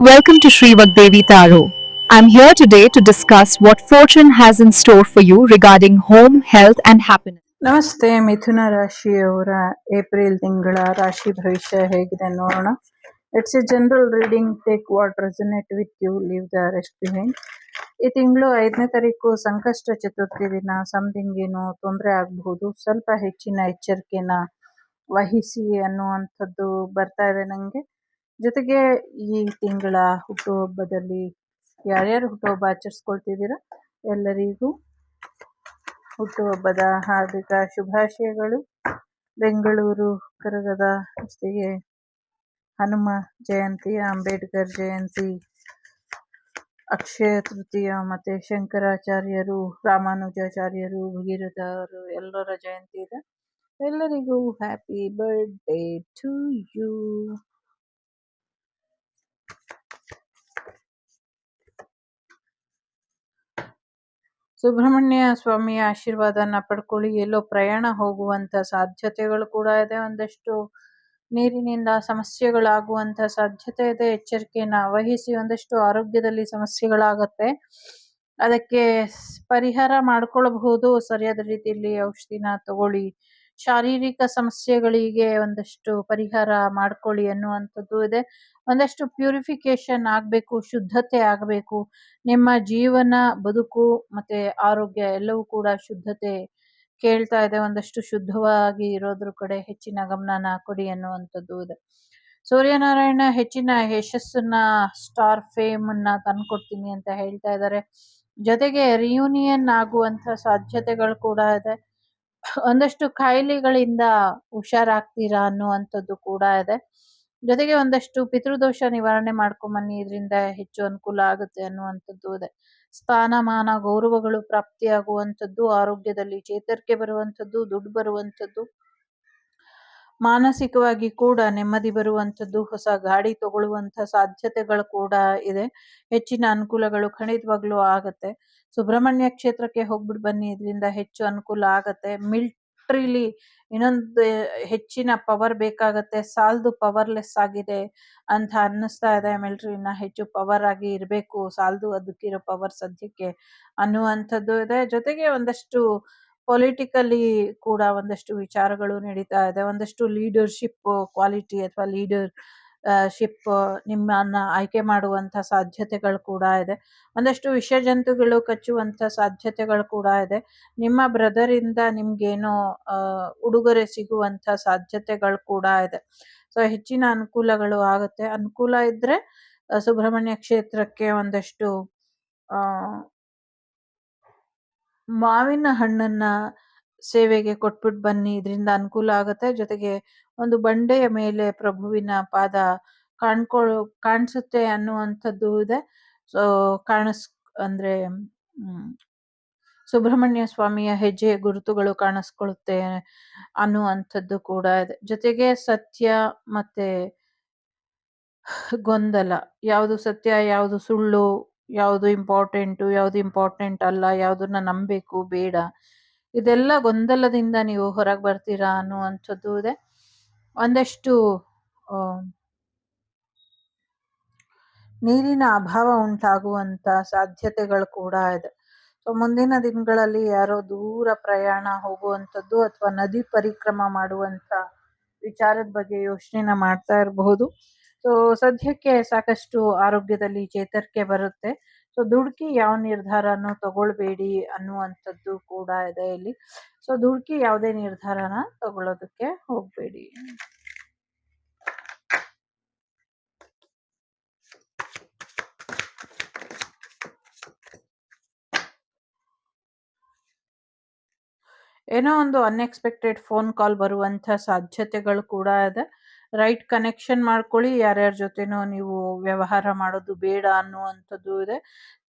Welcome to Sri Vagdevi Taro. I'm here today to discuss what fortune has in store for you regarding home, health, and happiness. ನಮಸ್ತೆ ಮಿಥುನ ರಾಶಿಯವರ April ತಿಂಗಳ ರಾಶಿ ಭವಿಷ್ಯ ಹೇಗಿದೆ ನೋಡೋಣ. It's a general reading. Take what resonate with you, leave the rest behind. ಈ ತಿಂಗಳು 5ನೇ ತಾರೀಕು ಸಂಕಷ್ಟ ಚತುರ್ಥಿ ದಿನ. ಸಮಥಿಂಗ್ ಏನೋ ತೊಂದರೆ ಆಗಬಹುದು, ಸ್ವಲ್ಪ ಹೆಚ್ಚಿನ ಎಚ್ಚರಿಕೆನ ವಹಿಸಿ ಅನ್ನುವಂಥದ್ದು ಬರ್ತಾ ಇದೆ ನನಗೆ. ಜೊತೆಗೆ ಈ ತಿಂಗಳ ಹುಟ್ಟುಹಬ್ಬದಲ್ಲಿ ಯಾರ್ಯಾರು ಹುಟ್ಟುಹಬ್ಬ ಆಚರಿಸ್ಕೊಳ್ತಿದ್ದೀರಾ ಎಲ್ಲರಿಗೂ ಹುಟ್ಟುಹಬ್ಬದ ಹಾರ್ದಿಕ ಶುಭಾಶಯಗಳು. ಬೆಂಗಳೂರು ಕರಗದ ರಸ್ತೆಗೆ ಹನುಮ ಜಯಂತಿ, ಅಂಬೇಡ್ಕರ್ ಜಯಂತಿ, ಅಕ್ಷಯ ತೃತೀಯ ಮತ್ತೆ ಶಂಕರಾಚಾರ್ಯರು, ರಾಮಾನುಜಾಚಾರ್ಯರು, ಭಗೀರಥರು ಎಲ್ಲರ ಜಯಂತಿ ಇದೆ. ಎಲ್ಲರಿಗೂ happy birthday to you. Subrahmanya ಸ್ವಾಮಿಯ ಆಶೀರ್ವಾದನ ಪಡ್ಕೊಳ್ಳಿ. ಎಲ್ಲೋ ಪ್ರಯಾಣ ಹೋಗುವಂತ ಸಾಧ್ಯತೆಗಳು ಕೂಡ ಇದೆ. ಒಂದಷ್ಟು ನೀರಿನಿಂದ ಸಮಸ್ಯೆಗಳಾಗುವಂತ ಸಾಧ್ಯತೆ ಇದೆ. ಎಚ್ಚರಿಕೆನ ವಹಿಸಿ. ಒಂದಷ್ಟು ಆರೋಗ್ಯದಲ್ಲಿ ಸಮಸ್ಯೆಗಳಾಗತ್ತೆ, ಅದಕ್ಕೆ ಪರಿಹಾರ ಮಾಡ್ಕೊಳ್ಬಹುದು. ಸರಿಯಾದ ರೀತಿಯಲ್ಲಿ ಔಷಧಿನ ತಗೊಳ್ಳಿ. ಶಾರೀರಿಕ ಸಮಸ್ಯೆಗಳಿಗೆ ಒಂದಷ್ಟು ಪರಿಹಾರ ಮಾಡ್ಕೊಳ್ಳಿ ಅನ್ನುವಂಥದ್ದು ಇದೆ. ಒಂದಷ್ಟು ಪ್ಯೂರಿಫಿಕೇಶನ್ ಆಗಬೇಕು, ಶುದ್ಧತೆ ಆಗಬೇಕು. ನಿಮ್ಮ ಜೀವನ, ಬದುಕು ಮತ್ತೆ ಆರೋಗ್ಯ ಎಲ್ಲವೂ ಕೂಡ ಶುದ್ಧತೆ ಕೇಳ್ತಾ ಇದೆ. ಒಂದಷ್ಟು ಶುದ್ಧವಾಗಿ ಇರೋದ್ರ ಕಡೆ ಹೆಚ್ಚಿನ ಗಮನನ ಕೊಡಿ ಅನ್ನುವಂಥದ್ದು ಇದೆ. ಸೂರ್ಯನಾರಾಯಣ ಹೆಚ್ಚಿನ ಯಶಸ್ಸನ್ನ, ಸ್ಟಾರ್ ಫೇಮ್ ಅನ್ನ ತಂದ್ಕೊಡ್ತೀನಿ ಅಂತ ಹೇಳ್ತಾ ಇದ್ದಾರೆ. ಜೊತೆಗೆ ರಿಯೂನಿಯನ್ ಆಗುವಂತ ಸಾಧ್ಯತೆಗಳು ಕೂಡ ಇದೆ. ಒಂದಷ್ಟು ಕಾಯಿಲೆಗಳಿಂದ ಹುಷಾರಾಗ್ತೀರಾ ಅನ್ನುವಂಥದ್ದು ಕೂಡ ಇದೆ. ಜೊತೆಗೆ ಒಂದಷ್ಟು ಪಿತೃದೋಷ ನಿವಾರಣೆ ಮಾಡ್ಕೊಂಬನ್ನಿ, ಇದರಿಂದ ಹೆಚ್ಚು ಅನುಕೂಲ ಆಗುತ್ತೆ ಅನ್ನುವಂಥದ್ದು ಇದೆ. ಸ್ಥಾನಮಾನ ಗೌರವಗಳು ಪ್ರಾಪ್ತಿಯಾಗುವಂಥದ್ದು, ಆರೋಗ್ಯದಲ್ಲಿ ಚೇತರಿಕೆ ಬರುವಂಥದ್ದು, ದುಡ್ಡು ಬರುವಂಥದ್ದು, ಮಾನಸಿಕವಾಗಿ ಕೂಡ ನೆಮ್ಮದಿ ಬರುವಂಥದ್ದು, ಹೊಸ ಗಾಡಿ ತಗೊಳ್ಳುವಂಥ ಸಾಧ್ಯತೆಗಳು ಕೂಡ ಇದೆ. ಹೆಚ್ಚಿನ ಅನುಕೂಲಗಳು ಖಂಡಿತವಾಗ್ಲೂ ಆಗತ್ತೆ. ಸುಬ್ರಹ್ಮಣ್ಯ ಕ್ಷೇತ್ರಕ್ಕೆ ಹೋಗ್ಬಿಟ್ಟು ಬನ್ನಿ, ಇದರಿಂದ ಹೆಚ್ಚು ಅನುಕೂಲ ಆಗತ್ತೆ. ಮಿಲ್ಟ್ರಿಲಿ ಇನ್ನೊಂದು ಹೆಚ್ಚಿನ ಪವರ್ ಬೇಕಾಗತ್ತೆ, ಸಾಲದು ಪವರ್ಲೆಸ್ ಆಗಿದೆ ಅಂತ ಅನ್ನಿಸ್ತಾ ಇದೆ. ಮಿಲ್ಟ್ರಿನ ಹೆಚ್ಚು ಪವರ್ ಆಗಿ ಇರಬೇಕು, ಸಾಲದು ಅದಕ್ಕಿರೋ ಪವರ್ ಸದ್ಯಕ್ಕೆ ಅನ್ನುವಂಥದ್ದು ಇದೆ. ಜೊತೆಗೆ ಒಂದಷ್ಟು ಪೊಲಿಟಿಕಲಿ ಕೂಡ ಒಂದಷ್ಟು ವಿಚಾರಗಳು ನಡೀತಾ ಇದೆ. ಒಂದಷ್ಟು ಲೀಡರ್ಶಿಪ್ ಕ್ವಾಲಿಟಿ ಅಥವಾ ಲೀಡರ್ ಶಿಪ್ ನಿಮ್ಮನ್ನ ಆಯ್ಕೆ ಮಾಡುವಂಥ ಸಾಧ್ಯತೆಗಳು ಕೂಡ ಇದೆ. ಒಂದಷ್ಟು ವಿಷಜಂತುಗಳು ಕಚ್ಚುವಂಥ ಸಾಧ್ಯತೆಗಳು ಕೂಡ ಇದೆ. ನಿಮ್ಮ ಬ್ರದರಿಂದ ನಿಮ್ಗೇನೋ ಉಡುಗೊರೆ ಸಿಗುವಂಥ ಸಾಧ್ಯತೆಗಳು ಕೂಡ ಇದೆ. ಸೊ ಹೆಚ್ಚಿನ ಅನುಕೂಲಗಳು ಆಗುತ್ತೆ. ಅನುಕೂಲ ಇದ್ರೆ ಸುಬ್ರಹ್ಮಣ್ಯ ಕ್ಷೇತ್ರಕ್ಕೆ ಒಂದಷ್ಟು ಮಾವಿನ ಹಣ್ಣನ್ನ ಸೇವೆಗೆ ಕೊಟ್ಬಿಟ್ಟು ಬನ್ನಿ, ಇದರಿಂದ ಅನುಕೂಲ ಆಗುತ್ತೆ. ಜೊತೆಗೆ ಒಂದು ಬಂಡೆಯ ಮೇಲೆ ಪ್ರಭುವಿನ ಪಾದ ಕಾಣಿಸುತ್ತೆ ಅನ್ನುವಂಥದ್ದು ಇದೆ. ಸೊ ಅಂದ್ರೆ ಸುಬ್ರಹ್ಮಣ್ಯ ಸ್ವಾಮಿಯ ಹೆಜ್ಜೆ ಗುರುತುಗಳು ಕಾಣಿಸ್ಕೊಳ್ಳುತ್ತೆ ಅನ್ನುವಂಥದ್ದು ಕೂಡ ಇದೆ. ಜೊತೆಗೆ ಸತ್ಯ ಮತ್ತೆ ಗೊಂದಲ, ಯಾವುದು ಸತ್ಯ, ಯಾವುದು ಸುಳ್ಳು, ಯಾವುದು ಇಂಪಾರ್ಟೆಂಟು, ಯಾವುದು ಇಂಪಾರ್ಟೆಂಟ್ ಅಲ್ಲ, ಯಾವುದನ್ನ ನಂಬಬೇಕು ಬೇಡ, ಇದೆಲ್ಲ ಗೊಂದಲದಿಂದ ನೀವು ಹೊರಗೆ ಬರ್ತೀರಾ ಅನ್ನುವಂಥದ್ದು ಇದೆ. ಒಂದಷ್ಟು ನೀರಿನ ಅಭಾವ ಉಂಟಾಗುವಂತ ಸಾಧ್ಯತೆಗಳು ಕೂಡ ಇದೆ. ಸೊ ಮುಂದಿನ ದಿನಗಳಲ್ಲಿ ಯಾರೋ ದೂರ ಪ್ರಯಾಣ ಹೋಗುವಂಥದ್ದು ಅಥವಾ ನದಿ ಪರಿಕ್ರಮ ಮಾಡುವಂತ ವಿಚಾರದ ಬಗ್ಗೆ ಯೋಚನೆನ ಮಾಡ್ತಾ ಇರಬಹುದು. ಸೊ ಸದ್ಯಕ್ಕೆ ಸಾಕಷ್ಟು ಆರೋಗ್ಯದಲ್ಲಿ ಚೇತರಿಕೆ ಬರುತ್ತೆ. ಸೊ ದುಡುಕಿ ಯಾವ ನಿರ್ಧಾರನೂ ತಗೊಳ್ಬೇಡಿ ಅನ್ನುವಂಥದ್ದು ಕೂಡ ಇದೆ ಇಲ್ಲಿ. ಸೊ ದುಡುಕಿ ಯಾವುದೇ ನಿರ್ಧಾರನ ತಗೊಳ್ಳೋದಕ್ಕೆ ಹೋಗ್ಬೇಡಿ. ಏನೋ ಒಂದು ಅನ್ಎಕ್ಸ್ಪೆಕ್ಟೆಡ್ ಫೋನ್ ಕಾಲ್ ಬರುವಂಥ ಸಾಧ್ಯತೆಗಳು ಕೂಡ ಇದೆ. ರೈಟ್ ಕನೆಕ್ಷನ್ ಮಾಡ್ಕೊಳ್ಳಿ. ಯಾರ್ಯಾರ ಜೊತೆನೋ ನೀವು ವ್ಯವಹಾರ ಮಾಡೋದು ಬೇಡ ಅನ್ನುವಂಥದ್ದು ಇದೆ.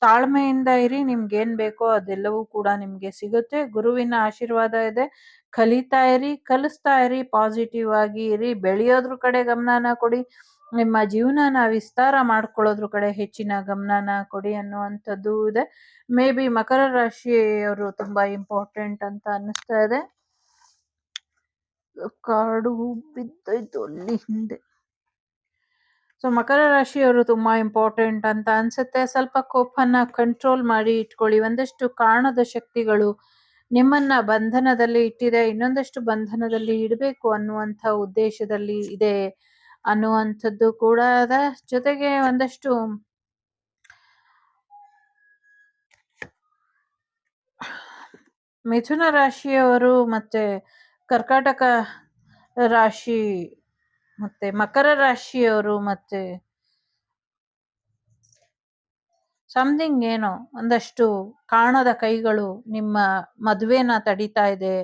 ತಾಳ್ಮೆಯಿಂದ ಇರಿ, ನಿಮ್ಗೇನು ಬೇಕೋ ಅದೆಲ್ಲವೂ ಕೂಡ ನಿಮಗೆ ಸಿಗುತ್ತೆ. ಗುರುವಿನ ಆಶೀರ್ವಾದ ಇದೆ. ಕಲಿತಾ ಇರಿ, ಕಲಿಸ್ತಾ ಇರಿ, ಪಾಸಿಟಿವ್ ಆಗಿ ಇರಿ, ಬೆಳೆಯೋದ್ರ ಕಡೆ ಗಮನನ ಕೊಡಿ. ನಿಮ್ಮ ಜೀವನನ ವಿಸ್ತಾರ ಮಾಡ್ಕೊಳ್ಳೋದ್ರ ಕಡೆ ಹೆಚ್ಚಿನ ಗಮನನ ಕೊಡಿ ಅನ್ನುವಂಥದ್ದು ಇದೆ. ಮೇ ಬಿ ಮಕರ ರಾಶಿಯವರು ತುಂಬಾ ಇಂಪಾರ್ಟೆಂಟ್ ಅಂತ ಅನ್ನಿಸ್ತಾ ಇದೆ. ಕಾರ್ಡು ಬಿದ್ದೋಯ್ತು ಅಲ್ಲಿ ಹಿಂದೆ. ಸೊ ಮಕರ ರಾಶಿಯವರು ತುಂಬಾ ಇಂಪಾರ್ಟೆಂಟ್ ಅಂತ ಅನ್ಸುತ್ತೆ. ಸ್ವಲ್ಪ ಕೋಪನ ಕಂಟ್ರೋಲ್ ಮಾಡಿ ಇಟ್ಕೊಳ್ಳಿ. ಒಂದಷ್ಟು ಕಾಣದ ಶಕ್ತಿಗಳು ನಿಮ್ಮನ್ನ ಬಂಧನದಲ್ಲಿ ಇಟ್ಟಿದೆ, ಇನ್ನೊಂದಷ್ಟು ಬಂಧನದಲ್ಲಿ ಇಡಬೇಕು ಅನ್ನುವಂಥ ಉದ್ದೇಶದಲ್ಲಿ ಇದೆ ಅನ್ನುವಂಥದ್ದು ಕೂಡ ಅದ. ಜೊತೆಗೆ ಒಂದಷ್ಟು ಮಿಥುನ ರಾಶಿಯವರು ಮತ್ತೆ ಕರ್ಕಾಟಕ ರಾಶಿ ಮತ್ತೆ ಮಕರ ರಾಶಿಯವರು ಮತ್ತೆ ಸಮಥಿಂಗ್ ಏನೋ ಒಂದಷ್ಟು ಕಾಣದ ಕೈಗಳು ನಿಮ್ಮ ಮದುವೆನ ತಡಿತಾ ಇದೆ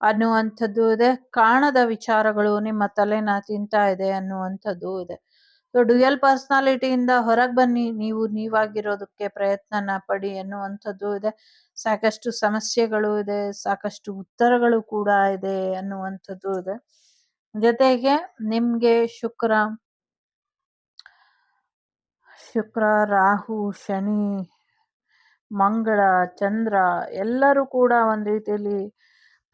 ಅನ್ನುವಂಥದ್ದು ಇದೆ. ಕಾಣದ ವಿಚಾರಗಳು ನಿಮ್ಮ ತಲೆನ ತಿಂತಾ ಇದೆ ಅನ್ನುವಂಥದ್ದು ಇದೆ. ಸೊ ಡ್ಯುಯಲ್ ಪರ್ಸನಾಲಿಟಿಯಿಂದ ಹೊರಗೆ ಬನ್ನಿ, ನೀವು ನೀವಾಗಿರೋದಕ್ಕೆ ಪ್ರಯತ್ನನ ಪಡಿ ಅನ್ನುವಂಥದ್ದು ಇದೆ. ಸಾಕಷ್ಟು ಸಮಸ್ಯೆಗಳು ಇದೆ, ಸಾಕಷ್ಟು ಉತ್ತರಗಳು ಕೂಡ ಇದೆ ಅನ್ನುವಂಥದ್ದು ಇದೆ. ಜೊತೆಗೆ ನಿಮ್ಗೆ ಶುಕ್ರ, ರಾಹು, ಶನಿ, ಮಂಗಳ, ಚಂದ್ರ ಎಲ್ಲರೂ ಕೂಡ ಒಂದ್ ರೀತಿಯಲ್ಲಿ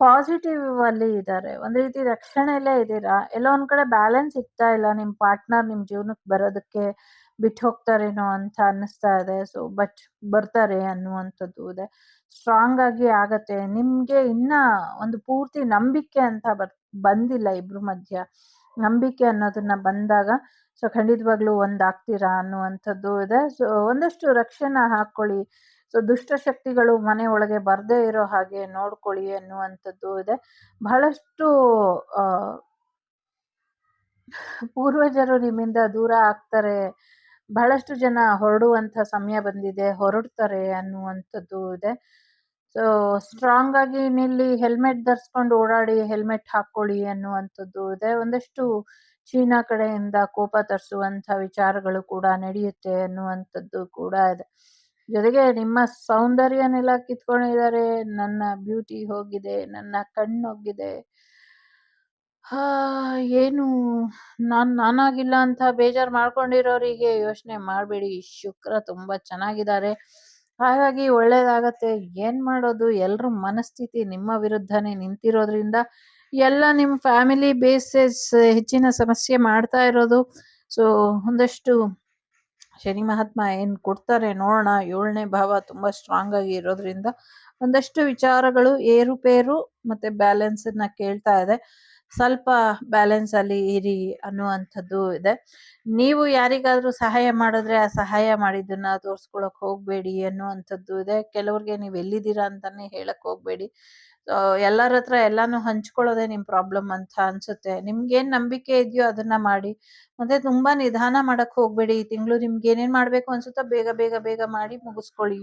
ಪಾಸಿಟಿವ್ ಅಲ್ಲಿ ಇದ್ದಾರೆ. ಒಂದ್ ರೀತಿ ರಕ್ಷಣೆಯಲ್ಲೇ ಇದ್ದೀರಾ. ಎಲ್ಲೋ ಒಂದ್ ಕಡೆ ಬ್ಯಾಲೆನ್ಸ್ ಸಿಗ್ತಾ ಇಲ್ಲ. ನಿಮ್ ಪಾರ್ಟ್ನರ್ ನಿಮ್ ಜೀವನಕ್ಕೆ ಬರೋದಕ್ಕೆ ಬಿಟ್ಟು ಹೋಗ್ತಾರೇನೋ ಅಂತ ಅನ್ನಿಸ್ತಾ ಇದೆ. ಸೊ ಬಟ್ ಬರ್ತಾರೆ ಅನ್ನುವಂಥದ್ದು ಇದೆ. ಸ್ಟ್ರಾಂಗ್ ಆಗಿ ಆಗತ್ತೆ. ನಿಮ್ಗೆ ಇನ್ನ ಒಂದು ಪೂರ್ತಿ ನಂಬಿಕೆ ಅಂತ ಬಂದಿಲ್ಲ ಇಬ್ರು ಮಧ್ಯ. ನಂಬಿಕೆ ಅನ್ನೋದನ್ನ ಬಂದಾಗ ಸೊ ಖಂಡಿತವಾಗ್ಲೂ ಒಂದಾಗ್ತೀರಾ ಅನ್ನುವಂಥದ್ದು ಇದೆ. ಸೊ ಒಂದಷ್ಟು ರಕ್ಷಣೆ ಹಾಕೊಳ್ಳಿ. ಸೊ ದುಷ್ಟಶಕ್ತಿಗಳು ಮನೆ ಒಳಗೆ ಬರ್ದೇ ಇರೋ ಹಾಗೆ ನೋಡ್ಕೊಳ್ಳಿ ಅನ್ನುವಂಥದ್ದು ಇದೆ. ಬಹಳಷ್ಟು ಪೂರ್ವಜರು ನಿಮ್ಮಿಂದ ದೂರ ಆಗ್ತಾರೆ. ಬಹಳಷ್ಟು ಜನ ಹೊರಡುವಂಥ ಸಮಯ ಬಂದಿದೆ, ಹೊರಡ್ತಾರೆ ಅನ್ನುವಂಥದ್ದು ಇದೆ. ಸೊ ಸ್ಟ್ರಾಂಗ್ ಆಗಿ ನಿಲ್ಲಿ, ಹೆಲ್ಮೆಟ್ ಧರಿಸ್ಕೊಂಡು ಓಡಾಡಿ, ಹೆಲ್ಮೆಟ್ ಹಾಕೊಳ್ಳಿ ಅನ್ನುವಂಥದ್ದು ಇದೆ. ಒಂದಷ್ಟು ಚೀನಾ ಕಡೆಯಿಂದ ಕೋಪ ತರಿಸುವಂಥ ವಿಚಾರಗಳು ಕೂಡ ನಡೆಯುತ್ತೆ ಅನ್ನುವಂಥದ್ದು ಕೂಡ ಇದೆ. ಜೊತೆಗೆ ನಿಮ್ಮ ಸೌಂದರ್ಯನೆಲ್ಲ ಕಿತ್ಕೊಂಡಿದ್ದಾರೆ. ನನ್ನ ಬ್ಯೂಟಿ ಹೋಗಿದೆ, ನನ್ನ ಕಣ್ಣೋಗಿದೆ, ಏನು ನಾನಾಗಿಲ್ಲ ಅಂತ ಬೇಜಾರು ಮಾಡ್ಕೊಂಡಿರೋರಿಗೆ ಯೋಚನೆ ಮಾಡಬೇಡಿ. ಶುಕ್ರ ತುಂಬಾ ಚೆನ್ನಾಗಿದ್ದಾರೆ, ಹಾಗಾಗಿ ಒಳ್ಳೇದಾಗತ್ತೆ. ಏನ್ ಮಾಡೋದು, ಎಲ್ರ ಮನಸ್ಥಿತಿ ನಿಮ್ಮ ವಿರುದ್ಧನೇ ನಿಂತಿರೋದ್ರಿಂದ ಎಲ್ಲ ನಿಮ್ಮ ಫ್ಯಾಮಿಲಿ ಬೇಸಸ್ ಹೆಚ್ಚಿನ ಸಮಸ್ಯೆ ಮಾಡ್ತಾ ಇರೋದು. ಸೊ ಒಂದಷ್ಟು ಶನಿ ಮಹಾತ್ಮ ಏನ್ ಕೊಡ್ತಾರೆ ನೋಡೋಣ. 7ನೇ ಭಾವ ತುಂಬಾ ಸ್ಟ್ರಾಂಗ್ ಆಗಿ ಇರೋದ್ರಿಂದ ಒಂದಷ್ಟು ವಿಚಾರಗಳು ಏರುಪೇರು ಮತ್ತೆ ಬ್ಯಾಲೆನ್ಸ್ ನ ಕೇಳ್ತಾ ಇದೆ. ಸ್ವಲ್ಪ ಬ್ಯಾಲೆನ್ಸ್ ಅಲ್ಲಿ ಇರಿ ಅನ್ನುವಂಥದ್ದು ಇದೆ. ನೀವು ಯಾರಿಗಾದ್ರೂ ಸಹಾಯ ಮಾಡಿದ್ರೆ ಆ ಸಹಾಯ ಮಾಡಿದ್ದನ್ನ ತೋರ್ಸ್ಕೊಳಕ್ ಹೋಗ್ಬೇಡಿ ಅನ್ನುವಂಥದ್ದು ಇದೆ. ಕೆಲವ್ರಿಗೆ ನೀವ್ ಎಲ್ಲಿದ್ದೀರಾ ಅಂತಾನೆ ಹೇಳಕ್ ಹೋಗ್ಬೇಡಿ. ಎಲ್ಲರ ಹತ್ರ ಎಲ್ಲಾನು ಹಂಚ್ಕೊಳ್ಳೋದೇ ನಿಮ್ ಪ್ರಾಬ್ಲಮ್ ಅಂತ ಅನ್ಸುತ್ತೆ. ನಿಮ್ಗೇನ್ ನಂಬಿಕೆ ಇದೆಯೋ ಅದನ್ನ ಮಾಡಿ. ಮತ್ತೆ ತುಂಬಾ ನಿಧಾನ ಮಾಡಕ್ ಹೋಗ್ಬೇಡಿ. ಈ ತಿಂಗಳು ನಿಮ್ಗೆ ಏನೇನ್ ಮಾಡ್ಬೇಕು ಅನ್ಸುತ್ತೋ ಬೇಗ ಬೇಗ ಬೇಗ ಮಾಡಿ ಮುಗಿಸ್ಕೊಳ್ಳಿ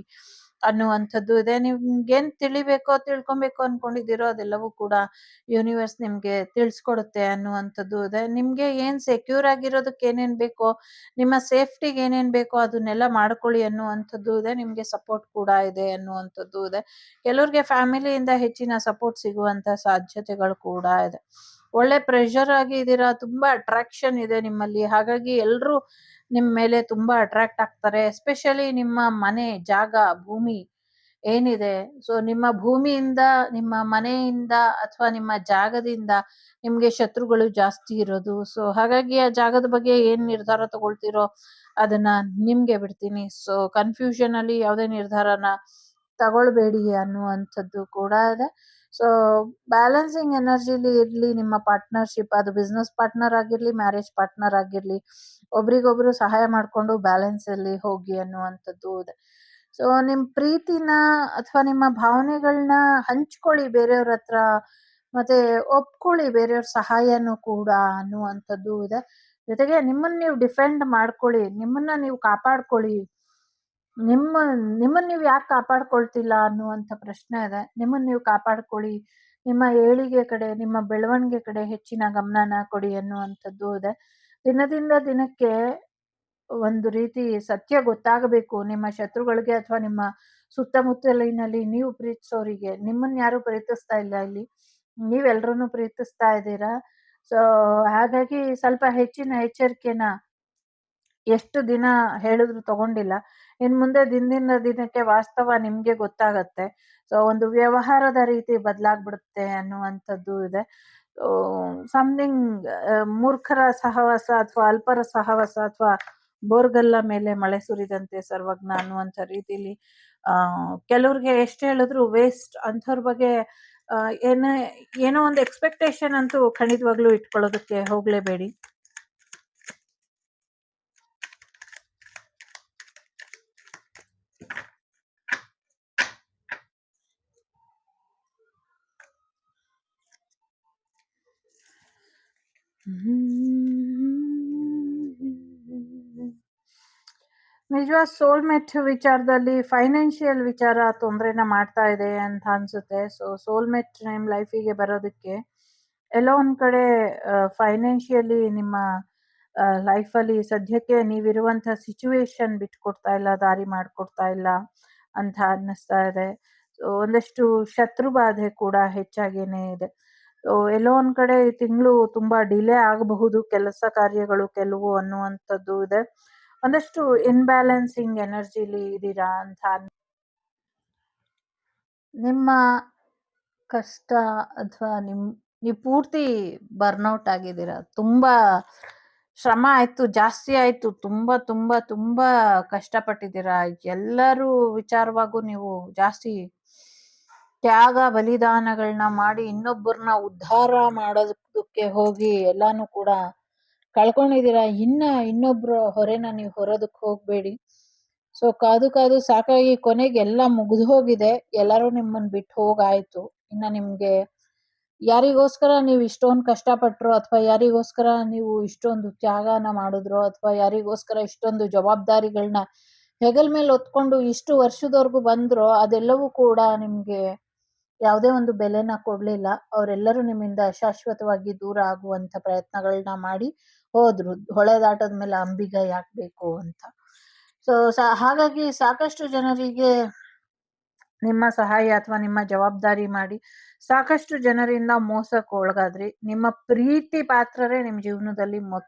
ಅನ್ನುವಂಥದ್ದು ಇದೆ. ನಿಮ್ಗೇನ್ ತಿಳಿಬೇಕೋ ತಿಳ್ಕೊಬೇಕು ಅನ್ಕೊಂಡಿದ್ದೀರೋ ಅದೆಲ್ಲವೂ ಕೂಡ ಯೂನಿವರ್ಸ್ ನಿಮ್ಗೆ ತಿಳಿಸ್ಕೊಡುತ್ತೆ ಅನ್ನುವಂಥದ್ದು ಇದೆ. ನಿಮ್ಗೆ ಏನ್ ಸೆಕ್ಯೂರ್ ಆಗಿರೋದಕ್ಕೆ ಏನೇನ್ ಬೇಕೋ, ನಿಮ್ಮ ಸೇಫ್ಟಿಗೆ ಏನೇನ್ ಬೇಕೋ ಅದನ್ನೆಲ್ಲ ಮಾಡ್ಕೊಳ್ಳಿ ಅನ್ನುವಂಥದ್ದು ಇದೆ. ನಿಮ್ಗೆ ಸಪೋರ್ಟ್ ಕೂಡ ಇದೆ ಅನ್ನುವಂಥದ್ದು ಇದೆ. ಕೆಲವ್ರಿಗೆ ಫ್ಯಾಮಿಲಿಯಿಂದ ಹೆಚ್ಚಿನ ಸಪೋರ್ಟ್ ಸಿಗುವಂತ ಸಾಧ್ಯತೆಗಳು ಕೂಡ ಇದೆ. ಒಳ್ಳೆ ಪ್ರೆಷರ್ ಆಗಿ ಇದ್ದೀರಾ, ತುಂಬಾ ಅಟ್ರಾಕ್ಷನ್ ಇದೆ ನಿಮ್ಮಲ್ಲಿ, ಹಾಗಾಗಿ ಎಲ್ರು ನಿಮ್ ಮೇಲೆ ತುಂಬಾ ಅಟ್ರಾಕ್ಟ್ ಆಗ್ತಾರೆ. ಎಸ್ಪೆಷಲಿ ನಿಮ್ಮ ಮನೆ, ಜಾಗ, ಭೂಮಿ ಏನಿದೆ, ಸೊ ನಿಮ್ಮ ಭೂಮಿಯಿಂದ, ನಿಮ್ಮ ಮನೆಯಿಂದ ಅಥವಾ ನಿಮ್ಮ ಜಾಗದಿಂದ ನಿಮ್ಗೆ ಶತ್ರುಗಳು ಜಾಸ್ತಿ ಇರೋದು. ಸೊ ಹಾಗಾಗಿ ಆ ಜಾಗದ ಬಗ್ಗೆ ಏನ್ ನಿರ್ಧಾರ ತಗೊಳ್ತಿರೋ ಅದನ್ನ ನಿಮ್ಗೆ ಬಿಡ್ತೀನಿ. ಸೊ ಕನ್ಫ್ಯೂಷನ್ ಅಲ್ಲಿ ಯಾವುದೇ ನಿರ್ಧಾರನ ತಗೊಳ್ಬೇಡಿ ಅನ್ನುವಂಥದ್ದು ಕೂಡ ಇದೆ. ಸೊ ಬ್ಯಾಲೆನ್ಸಿಂಗ್ ಎನರ್ಜಿಲಿ ಇರ್ಲಿ ನಿಮ್ಮ ಪಾರ್ಟ್ನರ್ಶಿಪ್. ಅದು ಬಿಸ್ನೆಸ್ ಪಾರ್ಟ್ನರ್ ಆಗಿರ್ಲಿ, ಮ್ಯಾರೇಜ್ ಪಾರ್ಟ್ನರ್ ಆಗಿರ್ಲಿ, ಒಬ್ರಿಗೊಬ್ರು ಸಹಾಯ ಮಾಡ್ಕೊಂಡು ಬ್ಯಾಲೆನ್ಸ್ ಅಲ್ಲಿ ಹೋಗಿ ಅನ್ನುವಂಥದ್ದು ಇದೆ. ಸೊ ನಿಮ್ ಪ್ರೀತಿನ ಅಥವಾ ನಿಮ್ಮ ಭಾವನೆಗಳನ್ನ ಹಂಚ್ಕೊಳ್ಳಿ ಬೇರೆಯವ್ರ ಹತ್ರ, ಮತ್ತೆ ಒಪ್ಕೊಳ್ಳಿ ಬೇರೆಯವ್ರ ಸಹಾಯನೂ ಕೂಡ ಅನ್ನುವಂಥದ್ದು ಇದೆ. ಜೊತೆಗೆ ನಿಮ್ಮನ್ನ ನೀವು ಡಿಫೆಂಡ್ ಮಾಡ್ಕೊಳ್ಳಿ, ನಿಮ್ಮನ್ನ ನೀವು ಕಾಪಾಡ್ಕೊಳ್ಳಿ. ನಿಮ್ಮನ್ನ ನೀವು ಯಾಕೆ ಕಾಪಾಡ್ಕೊಳ್ತಿಲ್ಲ ಅನ್ನುವಂಥ ಪ್ರಶ್ನೆ ಇದೆ. ನಿಮ್ಮನ್ನ ನೀವು ಕಾಪಾಡ್ಕೊಳ್ಳಿ. ನಿಮ್ಮ ಏಳಿಗೆ ಕಡೆ, ನಿಮ್ಮ ಬೆಳವಣಿಗೆ ಕಡೆ ಹೆಚ್ಚಿನ ಗಮನನ ಕೊಡಿ ಅನ್ನುವಂಥದ್ದು ಇದೆ. ದಿನದಿಂದ ದಿನಕ್ಕೆ ಒಂದು ರೀತಿ ಸತ್ಯ ಗೊತ್ತಾಗಬೇಕು ನಿಮ್ಮ ಶತ್ರುಗಳಿಗೆ ಅಥವಾ ನಿಮ್ಮ ಸುತ್ತಮುತ್ತಲಿನಲ್ಲಿ ನೀವು ಪ್ರೀತಿಸೋರಿಗೆ. ನಿಮ್ಮನ್ನ ಯಾರು ಪ್ರೀತಿಸ್ತಾ ಇಲ್ಲ ಇಲ್ಲಿ, ನೀವೆಲ್ರನ್ನೂ ಪ್ರೀತಿಸ್ತಾ ಇದ್ದೀರಾ. ಸೊ ಹಾಗಾಗಿ ಸ್ವಲ್ಪ ಹೆಚ್ಚಿನ ಎಚ್ಚರಿಕೆನ ಎಷ್ಟು ದಿನ ಹೇಳಿದ್ರು ತಗೊಂಡಿಲ್ಲ. ಇನ್ ಮುಂದೆ ದಿನದಿಂದ ದಿನಕ್ಕೆ ವಾಸ್ತವ ನಿಮ್ಗೆ ಗೊತ್ತಾಗತ್ತೆ. ಸೊ ಒಂದು ವ್ಯವಹಾರದ ರೀತಿ ಬದಲಾಗ್ಬಿಡುತ್ತೆ ಅನ್ನುವಂಥದ್ದು ಇದೆ. ಸಮಥಿಂಗ್ ಮೂರ್ಖರ ಸಹವಾಸ ಅಥವಾ ಅಲ್ಪರ ಸಹವಾಸ ಅಥವಾ ಬೋರ್ಗಲ್ಲ ಮೇಲೆ ಮಳೆ ಸುರಿದಂತೆ ಸರ್ವಜ್ಞ ಅನ್ನುವಂಥ ರೀತಿಲಿ ಕೆಲವ್ರಿಗೆ ಎಷ್ಟು ಹೇಳಿದ್ರು ವೇಸ್ಟ್ ಅಂಥವ್ರ ಬಗ್ಗೆ ಆ, ಏನೇ ಏನೋ ಒಂದು ಎಕ್ಸ್ಪೆಕ್ಟೇಷನ್ ಅಂತೂ ಖಂಡಿತವಾಗ್ಲೂ ಇಟ್ಕೊಳ್ಳೋದಕ್ಕೆ ಹೋಗ್ಲೇಬೇಡಿ. ನಿಜವಾದ ಸೋಲ್ಮೇಟ್ ವಿಚಾರದಲ್ಲಿ ಫೈನಾನ್ಷಿಯಲ್ ವಿಚಾರ ತೊಂದರೆನ ಮಾಡ್ತಾ ಇದೆ ಅಂತ ಅನ್ಸುತ್ತೆ. ಸೊ ಸೋಲ್ಮೇಟ್ ನಿಮ್ಮ ಲೈಫಿಗೆ ಬರೋದಕ್ಕೆ ಎಲ್ಲೋ ಒಂದ್ ಕಡೆ ಫೈನಾನ್ಷಿಯಲಿ ನಿಮ್ಮ ಲೈಫಲ್ಲಿ ಸದ್ಯಕ್ಕೆ ನೀವಿರುವಂಥ ಸಿಚುವೇಶನ್ ಬಿಟ್ಕೊಡ್ತಾ ಇಲ್ಲ, ದಾರಿ ಮಾಡಿಕೊಡ್ತಾ ಇಲ್ಲ ಅಂತ ಅನ್ನಿಸ್ತಾ ಇದೆ. ಸೊ ಒಂದಷ್ಟು ಶತ್ರು ಬಾಧೆ ಕೂಡ ಹೆಚ್ಚಾಗೇನೆ ಇದೆ. ಸೊ ಎಲ್ಲೋ ಒಂದ್ ಕಡೆ ಈ ತಿಂಗಳು ತುಂಬಾ ಡಿಲೇ ಆಗಬಹುದು ಕೆಲಸ ಕಾರ್ಯಗಳು ಕೆಲವು ಅನ್ನುವಂಥದ್ದು ಇದೆ. ಒಂದಷ್ಟು ಇನ್ಬ್ಯಾಲೆನ್ಸಿಂಗ್ ಎನರ್ಜಿಲಿ ಇದ್ದೀರಾ ಅಂತ ನಿಮ್ಮ ಕಷ್ಟ ಅಥವಾ ನೀವು ಪೂರ್ತಿ ಬರ್ನೌಟ್ ಆಗಿದ್ದೀರಾ. ತುಂಬಾ ಶ್ರಮ ಆಯ್ತು, ಜಾಸ್ತಿ ಆಯ್ತು, ತುಂಬಾ ತುಂಬಾ ತುಂಬಾ ಕಷ್ಟಪಟ್ಟಿದ್ದೀರಾ. ಎಲ್ಲರೂ ವಿಚಾರವಾಗೂ ನೀವು ಜಾಸ್ತಿ ತ್ಯಾಗ ಬಲಿದಾನಗಳನ್ನ ಮಾಡಿ ಇನ್ನೊಬ್ಬರನ್ನ ಉದ್ಧಾರ ಮಾಡೋದಕ್ಕೆ ಹೋಗಿ ಎಲ್ಲಾನು ಕೂಡ ಕಳ್ಕೊಂಡಿದ್ದೀರಾ. ಇನ್ನೊಬ್ರ ಹೊರೆನ ನೀವು ಹೊರೋದಕ್ಕೆ ಹೋಗ್ಬೇಡಿ. ಸೊ ಕಾದು ಕಾದು ಸಾಕಾಗಿ ಕೊನೆಗೆ ಎಲ್ಲ ಮುಗಿದು ಹೋಗಿದೆ. ಎಲ್ಲರೂ ನಿಮ್ಮನ್ನ ಬಿಟ್ಟು ಹೋಗಾಯ್ತು. ಇನ್ನ ನಿಮ್ಗೆ ಯಾರಿಗೋಸ್ಕರ ನೀವು ಇಷ್ಟೊಂದು ಕಷ್ಟಪಟ್ರೋ ಅಥವಾ ಯಾರಿಗೋಸ್ಕರ ನೀವು ಇಷ್ಟೊಂದು ತ್ಯಾಗನ ಮಾಡಿದ್ರೋ ಅಥವಾ ಯಾರಿಗೋಸ್ಕರ ಇಷ್ಟೊಂದು ಜವಾಬ್ದಾರಿಗಳನ್ನ ಹೆಗಲ್ ಮೇಲೆ ಹೊತ್ಕೊಂಡು ಇಷ್ಟು ವರ್ಷದವರೆಗೂ ಬಂದ್ರೋ ಅದೆಲ್ಲವೂ ಕೂಡ ನಿಮ್ಗೆ ಯಾವುದೇ ಒಂದು ಬೆಲೆನ ಕೊಡ್ಲಿಲ್ಲ. ಅವರೆಲ್ಲರೂ ನಿಮ್ಮಿಂದ ಶಾಶ್ವತವಾಗಿ ದೂರ ಆಗುವಂತ ಪ್ರಯತ್ನಗಳನ್ನ ಮಾಡಿ ಹೋದ್ರು. ಹೊಳೆ ದಾಟದ ಮೇಲೆ ಅಂಬಿಗ ಯಾಕೆ ಬೇಕು ಅಂತ. ಸೊ ಹಾಗಾಗಿ ಸಾಕಷ್ಟು ಜನರಿಗೆ ನಿಮ್ಮ ಸಹಾಯ ಅಥವಾ ನಿಮ್ಮ ಜವಾಬ್ದಾರಿ ಮಾಡಿ ಸಾಕಷ್ಟು ಜನರಿಂದ ಮೋಸಕ್ಕೆ ಒಳಗಾದ್ರಿ. ನಿಮ್ಮ ಪ್ರೀತಿ ಪಾತ್ರರೇ ನಿಮ್ಮ ಜೀವನದಲ್ಲಿ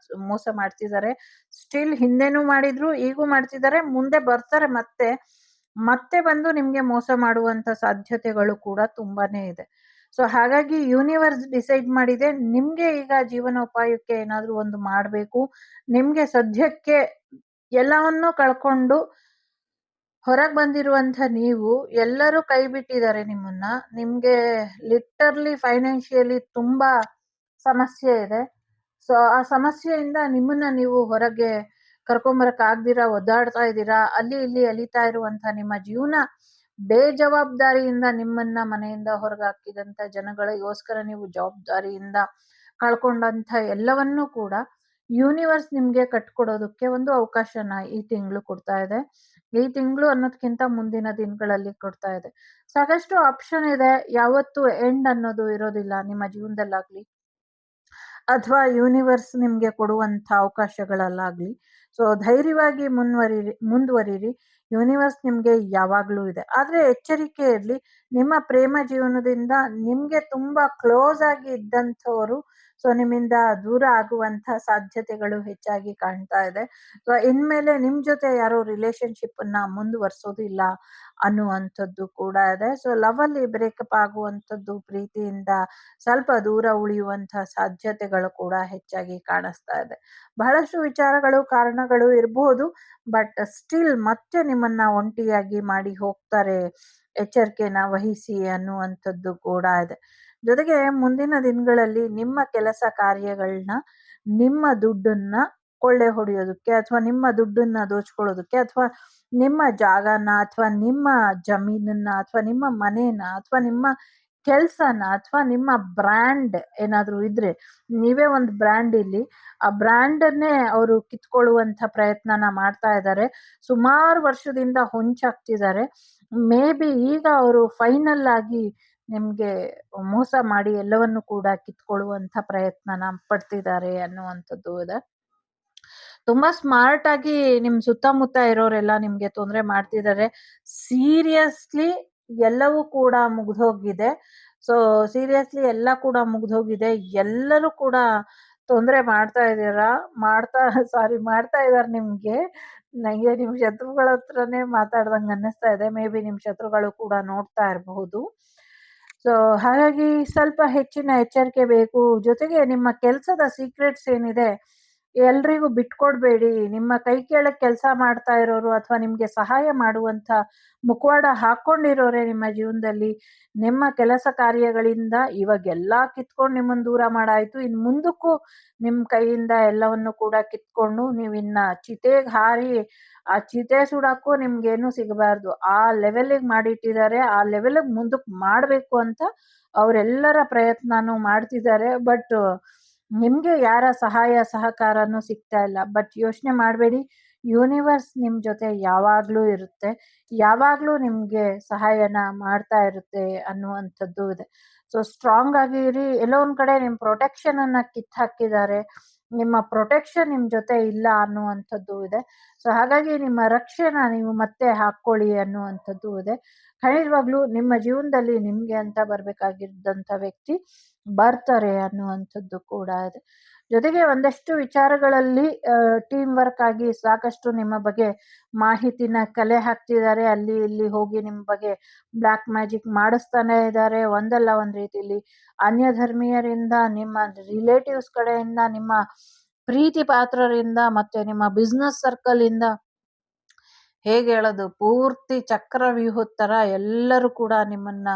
ಮೋಸ ಮಾಡ್ತಿದ್ದಾರೆ. ಸ್ಟಿಲ್ ಹಿಂದೆನೂ ಮಾಡಿದ್ರು, ಈಗೂ ಮಾಡ್ತಿದ್ದಾರೆ, ಮುಂದೆ ಬರ್ತಾರೆ ಮತ್ತೆ ಮತ್ತೆ ಬಂದು ನಿಮ್ಗೆ ಮೋಸ ಮಾಡುವಂತ ಸಾಧ್ಯತೆಗಳು ಕೂಡ ತುಂಬಾನೇ ಇದೆ. ಸೊ ಹಾಗಾಗಿ ಯೂನಿವರ್ಸ್ ಡಿಸೈಡ್ ಮಾಡಿದೆ ನಿಮ್ಗೆ ಈಗ ಜೀವನೋಪಾಯಕ್ಕೆ ಏನಾದ್ರೂ ಒಂದು ಮಾಡ್ಬೇಕು. ನಿಮ್ಗೆ ಸದ್ಯಕ್ಕೆ ಎಲ್ಲವನ್ನೂ ಕಳ್ಕೊಂಡು ಹೊರಗ್ ಬಂದಿರುವಂತ ನೀವು ಎಲ್ಲರೂ ಕೈ ಬಿಟ್ಟಿದ್ದಾರೆ ನಿಮ್ಮನ್ನ. ನಿಮ್ಗೆ ಲಿಟರ್ಲಿ ಫೈನಾನ್ಷಿಯಲಿ ತುಂಬಾ ಸಮಸ್ಯೆ ಇದೆ. ಸೊ ಆ ಸಮಸ್ಯೆಯಿಂದ ನಿಮ್ಮನ್ನ ನೀವು ಹೊರಗೆ ಕರ್ಕೊಂಬರಕ್ ಆಗ್ದಿರಾ ಒದ್ದಾಡ್ತಾ ಇದ್ದೀರಾ. ಅಲ್ಲಿ ಇಲ್ಲಿ ಅಲಿತಾ ಇರುವಂತ ನಿಮ್ಮ ಜೀವನ ಬೇಜವಾಬ್ದಾರಿಯಿಂದ ನಿಮ್ಮನ್ನ ಮನೆಯಿಂದ ಹೊರಗೆ ಹಾಕಿದಂತ ಜನಗಳಿಗೋಸ್ಕರ ನೀವು ಜವಾಬ್ದಾರಿಯಿಂದ ಕಳ್ಕೊಂಡಂತ ಎಲ್ಲವನ್ನೂ ಕೂಡ ಯೂನಿವರ್ಸ್ ನಿಮ್ಗೆ ಕಟ್ಕೊಡೋದಕ್ಕೆ ಒಂದು ಅವಕಾಶನ ಈ ತಿಂಗಳು ಕೊಡ್ತಾ ಇದೆ. ಈ ತಿಂಗಳು ಅನ್ನೋದ್ಕಿಂತ ಮುಂದಿನ ದಿನಗಳಲ್ಲಿ ಕೊಡ್ತಾ ಇದೆ. ಸಾಕಷ್ಟು ಆಪ್ಷನ್ ಇದೆ. ಯಾವತ್ತು ಎಂಡ್ ಅನ್ನೋದು ಇರೋದಿಲ್ಲ ನಿಮ್ಮ ಜೀವನದಲ್ಲಾಗ್ಲಿ ಅಥವಾ ಯೂನಿವರ್ಸ್ ನಿಮ್ಗೆ ಕೊಡುವಂತ ಅವಕಾಶಗಳಲ್ಲಾಗ್ಲಿ. ಸೊ ಧೈರ್ಯವಾಗಿ ಮುಂದುವರಿರಿ. ಯೂನಿವರ್ಸ್ ನಿಮ್ಗೆ ಯಾವಾಗ್ಲೂ ಇದೆ. ಆದ್ರೆ ಎಚ್ಚರಿಕೆ ಇರ್ಲಿ. ನಿಮ್ಮ ಪ್ರೇಮ ಜೀವನದಿಂದ ನಿಮ್ಗೆ ತುಂಬಾ ಕ್ಲೋಸ್ ಆಗಿ ಇದ್ದಂಥವ್ರು ಸೊ ನಿಮ್ಮಿಂದ ದೂರ ಆಗುವಂತ ಸಾಧ್ಯತೆಗಳು ಹೆಚ್ಚಾಗಿ ಕಾಣ್ತಾ ಇದೆ. ಸೊ ಇನ್ಮೇಲೆ ನಿಮ್ ಜೊತೆ ಯಾರೋ ರಿಲೇಶನ್ಶಿಪ್ ಅನ್ನ ಮುಂದುವರ್ಸೋದಿಲ್ಲ ಅನ್ನುವಂಥದ್ದು ಕೂಡ ಇದೆ. ಸೊ ಲವ್ ಅಲ್ಲಿ ಬ್ರೇಕಪ್ ಆಗುವಂಥದ್ದು, ಪ್ರೀತಿಯಿಂದ ಸ್ವಲ್ಪ ದೂರ ಉಳಿಯುವಂತ ಸಾಧ್ಯತೆಗಳು ಕೂಡ ಹೆಚ್ಚಾಗಿ ಕಾಣಿಸ್ತಾ ಇದೆ. ಬಹಳಷ್ಟು ವಿಚಾರಗಳು ಕಾರಣಗಳು ಇರಬಹುದು. ಬಟ್ ಸ್ಟಿಲ್ ಮತ್ತೆ ನಿಮ್ಮನ್ನ ಒಂಟಿಯಾಗಿ ಮಾಡಿ ಹೋಗ್ತಾರೆ. ಎಚ್ಚರಿಕೆನ ವಹಿಸಿ ಅನ್ನುವಂಥದ್ದು ಕೂಡ ಇದೆ. ಜೊತೆಗೆ ಮುಂದಿನ ದಿನಗಳಲ್ಲಿ ನಿಮ್ಮ ಕೆಲಸ ಕಾರ್ಯಗಳನ್ನ ನಿಮ್ಮ ದುಡ್ಡನ್ನ ಕೊಳ್ಳೆ ಹೊಡೆಯೋದಕ್ಕೆ ಅಥವಾ ನಿಮ್ಮ ದುಡ್ಡನ್ನ ದೋಚ್ಕೊಳ್ಳೋದಕ್ಕೆ ಅಥವಾ ನಿಮ್ಮ ಜಾಗನ ಅಥವಾ ನಿಮ್ಮ ಜಮೀನನ್ನ ಅಥವಾ ನಿಮ್ಮ ಮನೇನ ಅಥವಾ ನಿಮ್ಮ ಕೆಲ್ಸನ ಅಥವಾ ನಿಮ್ಮ ಬ್ರ್ಯಾಂಡ್ ಏನಾದ್ರೂ ಇದ್ರೆ ನೀವೇ ಒಂದು ಬ್ರ್ಯಾಂಡ್ ಇಲ್ಲಿ ಆ ಬ್ರ್ಯಾಂಡ್ ಅನ್ನೇ ಅವರು ಕಿತ್ಕೊಳ್ಳುವಂತ ಪ್ರಯತ್ನನ ಮಾಡ್ತಾ ಇದ್ದಾರೆ. ಸುಮಾರು ವರ್ಷದಿಂದ ಹೊಂಚಾಗ್ತಿದ್ದಾರೆ. ಮೇ ಬಿ ಈಗ ಅವರು ಫೈನಲ್ ಆಗಿ ನಿಮ್ಗೆ ಮೋಸ ಮಾಡಿ ಎಲ್ಲವನ್ನು ಕೂಡ ಕಿತ್ಕೊಳ್ಳುವಂತ ಪ್ರಯತ್ನನ ಪಡ್ತಿದ್ದಾರೆ ಅನ್ನುವಂಥದ್ದು ಇದೆ. ತುಂಬಾ ಸ್ಮಾರ್ಟ್ ಆಗಿ ನಿಮ್ ಸುತ್ತಮುತ್ತ ಇರೋರೆಲ್ಲ ನಿಮ್ಗೆ ತೊಂದರೆ ಮಾಡ್ತಿದ್ದಾರೆ. ಸೀರಿಯಸ್ಲಿ ಎಲ್ಲವೂ ಕೂಡ ಮುಗ್ದೋಗಿದೆ. ಸೊ ಸೀರಿಯಸ್ಲಿ ಎಲ್ಲ ಕೂಡ ಮುಗ್ದೋಗಿದೆ. ಎಲ್ಲರೂ ಕೂಡ ತೊಂದರೆ ಮಾಡ್ತಾ ಇದ್ದೀರಾ ಮಾಡ್ತಾ ಇದಾರೆ ನಿಮ್ಗೆ. ನಂಗೆ ನಿಮ್ ಶತ್ರುಗಳ ಹತ್ರನೇ ಮಾತಾಡ್ದಂಗೆ ಅನ್ನಿಸ್ತಾ ಇದೆ. ಮೇ ಬಿ ನಿಮ್ ಶತ್ರುಗಳು ಕೂಡ ನೋಡ್ತಾ ಇರಬಹುದು. ಸೊ ಹಾಗಾಗಿ ಸ್ವಲ್ಪ ಹೆಚ್ಚಿನ ಎಚ್ಚರಿಕೆ ಬೇಕು. ಜೊತೆಗೆ ನಿಮ್ಮ ಕೆಲಸದ ಸೀಕ್ರೆಟ್ಸ್ ಏನಿದೆ ಎಲ್ರಿಗೂ ಬಿಟ್ಕೊಡ್ಬೇಡಿ. ನಿಮ್ಮ ಕೈ ಕೆಳಗೆ ಕೆಲಸ ಮಾಡ್ತಾ ಇರೋರು ಅಥವಾ ನಿಮ್ಗೆ ಸಹಾಯ ಮಾಡುವಂತ ಮುಖವಾಡ ಹಾಕೊಂಡಿರೋರೇ ನಿಮ್ಮ ಜೀವನದಲ್ಲಿ. ನಿಮ್ಮ ಕೆಲಸ ಕಾರ್ಯಗಳಿಂದ ಇವಾಗೆಲ್ಲಾ ಕಿತ್ಕೊಂಡು ನಿಮ್ಮನ್ನ ದೂರ ಮಾಡಾಯ್ತು. ಇನ್ ಮುಂದಕ್ಕೂ ನಿಮ್ ಕೈಯಿಂದ ಎಲ್ಲವನ್ನು ಕೂಡ ಕಿತ್ಕೊಂಡು ನೀವಿನ್ನ ಚಿತೆಗ್ ಹಾರಿ ಆ ಚಿತೆ ಸುಡಕ್ಕೂ ನಿಮ್ಗೇನು ಸಿಗಬಾರ್ದು. ಆ ಲೆವೆಲ್‌ಗೆ ಮಾಡಿಟ್ಟಿದ್ದಾರೆ. ಆ ಲೆವೆಲ್‌ಗೆ ಮುಂದಕ್ಕೆ ಮಾಡ್ಬೇಕು ಅಂತ ಅವರೆಲ್ಲರ ಪ್ರಯತ್ನನೂ ಮಾಡ್ತಿದ್ದಾರೆ. ಬಟ್ ನಿಮ್ಗೆ ಯಾರ ಸಹಾಯ ಸಹಕಾರನೂ ಸಿಗ್ತಾ ಇಲ್ಲ. ಬಟ್ ಯೋಚನೆ ಮಾಡಬೇಡಿ, ಯೂನಿವರ್ಸ್ ನಿಮ್ ಜೊತೆ ಯಾವಾಗ್ಲೂ ಇರುತ್ತೆ. ಯಾವಾಗ್ಲೂ ನಿಮ್ಗೆ ಸಹಾಯನ ಮಾಡ್ತಾ ಇರುತ್ತೆ ಅನ್ನುವಂಥದ್ದು ಇದೆ. ಸೊ ಸ್ಟ್ರಾಂಗ್ ಆಗಿ ಇರಿ. ಎಲ್ಲೋ ಒಂದ್ ಕಡೆ ನಿಮ್ ಪ್ರೊಟೆಕ್ಷನ್ ಅನ್ನ ಕಿತ್ತಾಕಿದ್ದಾರೆ. ನಿಮ್ಮ ಪ್ರೊಟೆಕ್ಷನ್ ನಿಮ್ ಜೊತೆ ಇಲ್ಲ ಅನ್ನುವಂಥದ್ದು ಇದೆ. ಸೊ ಹಾಗಾಗಿ ನಿಮ್ಮ ರಕ್ಷೆನ ನೀವು ಮತ್ತೆ ಹಾಕ್ಕೊಳ್ಳಿ ಅನ್ನುವಂಥದ್ದು ಇದೆ. ಖಂಡಿತವಾಗ್ಲೂ ನಿಮ್ಮ ಜೀವನದಲ್ಲಿ ನಿಮ್ಗೆ ಅಂತ ಬರ್ಬೇಕಾಗಿದ್ದಂಥ ವ್ಯಕ್ತಿ ಬರ್ತಾರೆ ಅನ್ನುವಂಥದ್ದು ಕೂಡ ಇದೆ. ಜೊತೆಗೆ ಒಂದಷ್ಟು ವಿಚಾರಗಳಲ್ಲಿ ಟೀಮ್ ವರ್ಕ್ ಆಗಿ ಸಾಕಷ್ಟು ನಿಮ್ಮ ಬಗ್ಗೆ ಮಾಹಿತಿನ ಕಲೆ ಹಾಕ್ತಿದ್ದಾರೆ. ಅಲ್ಲಿ ಇಲ್ಲಿ ಹೋಗಿ ನಿಮ್ಮ ಬಗ್ಗೆ ಬ್ಲಾಕ್ ಮ್ಯಾಜಿಕ್ ಮಾಡಿಸ್ತಾನೆ ಇದ್ದಾರೆ. ಒಂದಲ್ಲ ಒಂದ್ ರೀತಿಲಿ ಅನ್ಯ ಧರ್ಮೀಯರಿಂದ, ನಿಮ್ಮ ರಿಲೇಟಿವ್ಸ್ ಕಡೆಯಿಂದ, ನಿಮ್ಮ ಪ್ರೀತಿ ಪಾತ್ರರಿಂದ, ಮತ್ತೆ ನಿಮ್ಮ ಬಿಸ್ನೆಸ್ ಸರ್ಕಲ್ ಇಂದ, ಹೇಗೆ ಹೇಳೋದು, ಪೂರ್ತಿ ಚಕ್ರವ್ಯೂಹದ ತರ ಎಲ್ಲರೂ ಕೂಡ ನಿಮ್ಮನ್ನ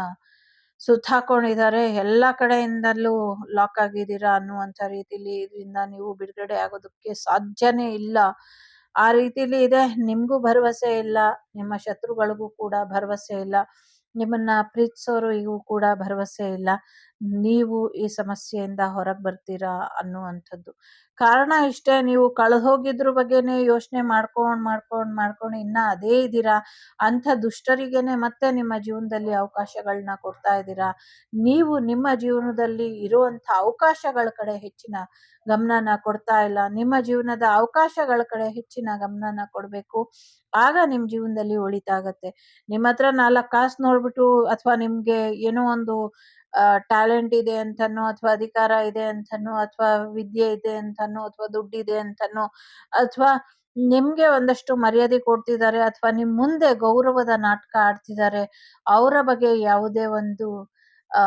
ಸುತ್ತಾಕೊಂಡಿದ್ದಾರೆ. ಎಲ್ಲ ಕಡೆಯಿಂದಲೂ ಲಾಕ್ ಆಗಿದ್ದೀರಾ ಅನ್ನುವಂಥ ರೀತಿಲಿ ಇದರಿಂದ ನೀವು ಬಿಡುಗಡೆ ಆಗೋದಕ್ಕೆ ಸಾಧ್ಯನೇ ಇಲ್ಲ. ಆ ರೀತಿಲಿ ಇದೆ. ನಿಮ್ಗೂ ಭರವಸೆ ಇಲ್ಲ, ನಿಮ್ಮ ಶತ್ರುಗಳಿಗೂ ಕೂಡ ಭರವಸೆ ಇಲ್ಲ, ನಿಮ್ಮನ್ನ ಪ್ರೀತಿಸೋರಿಗೂ ಕೂಡ ಭರವಸೆ ಇಲ್ಲ. ನೀವು ಈ ಸಮಸ್ಯೆಯಿಂದ ಹೊರಗೆ ಬರ್ತೀರಾ ಅನ್ನುವಂಥದ್ದು. ಕಾರಣ ಇಷ್ಟೇ, ನೀವು ಕಳೆದೋಗಿದ್ರ ಬಗ್ಗೆನೇ ಯೋಚನೆ ಮಾಡ್ಕೊಂಡು ಇನ್ನ ಅದೇ ಇದ್ದೀರಾ. ಅಂಥ ದುಷ್ಟರಿಗೇನೆ ಮತ್ತೆ ನಿಮ್ಮ ಜೀವನದಲ್ಲಿ ಅವಕಾಶಗಳನ್ನ ಕೊಡ್ತಾ ಇದ್ದೀರಾ. ನೀವು ನಿಮ್ಮ ಜೀವನದಲ್ಲಿ ಇರುವಂಥ ಅವಕಾಶಗಳ ಕಡೆ ಹೆಚ್ಚಿನ ಗಮನನ ಕೊಡ್ತಾ ಇಲ್ಲ. ನಿಮ್ಮ ಜೀವನದ ಅವಕಾಶಗಳ ಕಡೆ ಹೆಚ್ಚಿನ ಗಮನನ ಕೊಡಬೇಕು. ಆಗ ನಿಮ್ ಜೀವನದಲ್ಲಿ ಒಳಿತಾಗತ್ತೆ. ನಿಮ್ಮ ಹತ್ರ 4 ಕಾಸು ನೋಡ್ಬಿಟ್ಟು ಅಥವಾ ನಿಮ್ಗೆ ಏನೋ ಒಂದು ಟ್ಯಾಲೆಂಟ್ ಇದೆ ಅಂತನೋ, ಅಥವಾ ಅಧಿಕಾರ ಇದೆ ಅಂತನೋ, ಅಥವಾ ವಿದ್ಯೆ ಇದೆ ಅಂತನೋ, ಅಥವಾ ದುಡ್ಡಿದೆ ಅಂತನೋ, ಅಥವಾ ನಿಮ್ಗೆ ಒಂದಷ್ಟು ಮರ್ಯಾದೆ ಕೊಡ್ತಿದ್ದಾರೆ, ಅಥವಾ ನಿಮ್ ಮುಂದೆ ಗೌರವದ ನಾಟಕ ಆಡ್ತಿದ್ದಾರೆ, ಅವರ ಬಗ್ಗೆ ಯಾವುದೇ ಒಂದು ಆ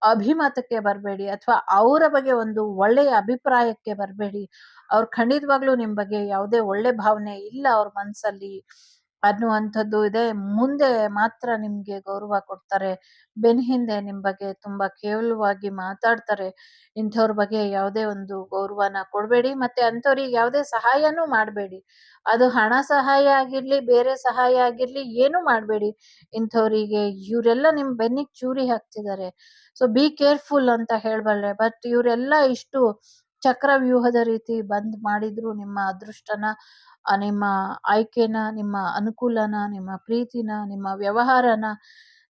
ಅಭಿಮತಕ್ಕೆ ಬರಬೇಡಿ, ಅಥವಾ ಅವರ ಬಗ್ಗೆ ಒಂದು ಒಳ್ಳೆಯ ಅಭಿಪ್ರಾಯಕ್ಕೆ ಬರಬೇಡಿ. ಅವ್ರು ಖಂಡಿತವಾಗ್ಲೂ ನಿಮ್ ಬಗ್ಗೆ ಯಾವುದೇ ಒಳ್ಳೆ ಭಾವನೆ ಇಲ್ಲ ಅವ್ರ ಮನಸ್ಸಲ್ಲಿ ಅನ್ನುವಂಥದ್ದು ಇದೆ. ಮುಂದೆ ಮಾತ್ರ ನಿಮ್ಗೆ ಗೌರವ ಕೊಡ್ತಾರೆ, ಬೆನ್ ಹಿಂದೆ ನಿಮ್ ಬಗ್ಗೆ ತುಂಬಾ ಕೇವಲವಾಗಿ ಮಾತಾಡ್ತಾರೆ. ಇಂಥವ್ರ ಬಗ್ಗೆ ಯಾವುದೇ ಒಂದು ಗೌರವನ ಕೊಡಬೇಡಿ. ಮತ್ತೆ ಅಂಥವ್ರಿಗೆ ಯಾವುದೇ ಸಹಾಯನೂ ಮಾಡಬೇಡಿ. ಅದು ಹಣ ಸಹಾಯ ಆಗಿರ್ಲಿ, ಬೇರೆ ಸಹಾಯ ಆಗಿರ್ಲಿ, ಏನು ಮಾಡಬೇಡಿ ಇಂಥವ್ರಿಗೆ. ಇವರೆಲ್ಲ ನಿಮ್ ಬೆನ್ನಿಗೆ ಚೂರಿ ಹಾಕ್ತಿದ್ದಾರೆ. ಸೊ ಬಿ ಕೇರ್ಫುಲ್ ಅಂತ ಹೇಳಬಲ್ಲೆ. ಬಟ್ ಇವರೆಲ್ಲ ಇಷ್ಟು ಚಕ್ರವ್ಯೂಹದ ರೀತಿ ಬಂದ್ ಮಾಡಿದ್ರು ನಿಮ್ಮ ಅದೃಷ್ಟನ, ನಿಮ್ಮ ಆಯ್ಕೆನ, ನಿಮ್ಮ ಅನುಕೂಲನ, ನಿಮ್ಮ ಪ್ರೀತಿನ, ನಿಮ್ಮ ವ್ಯವಹಾರನ,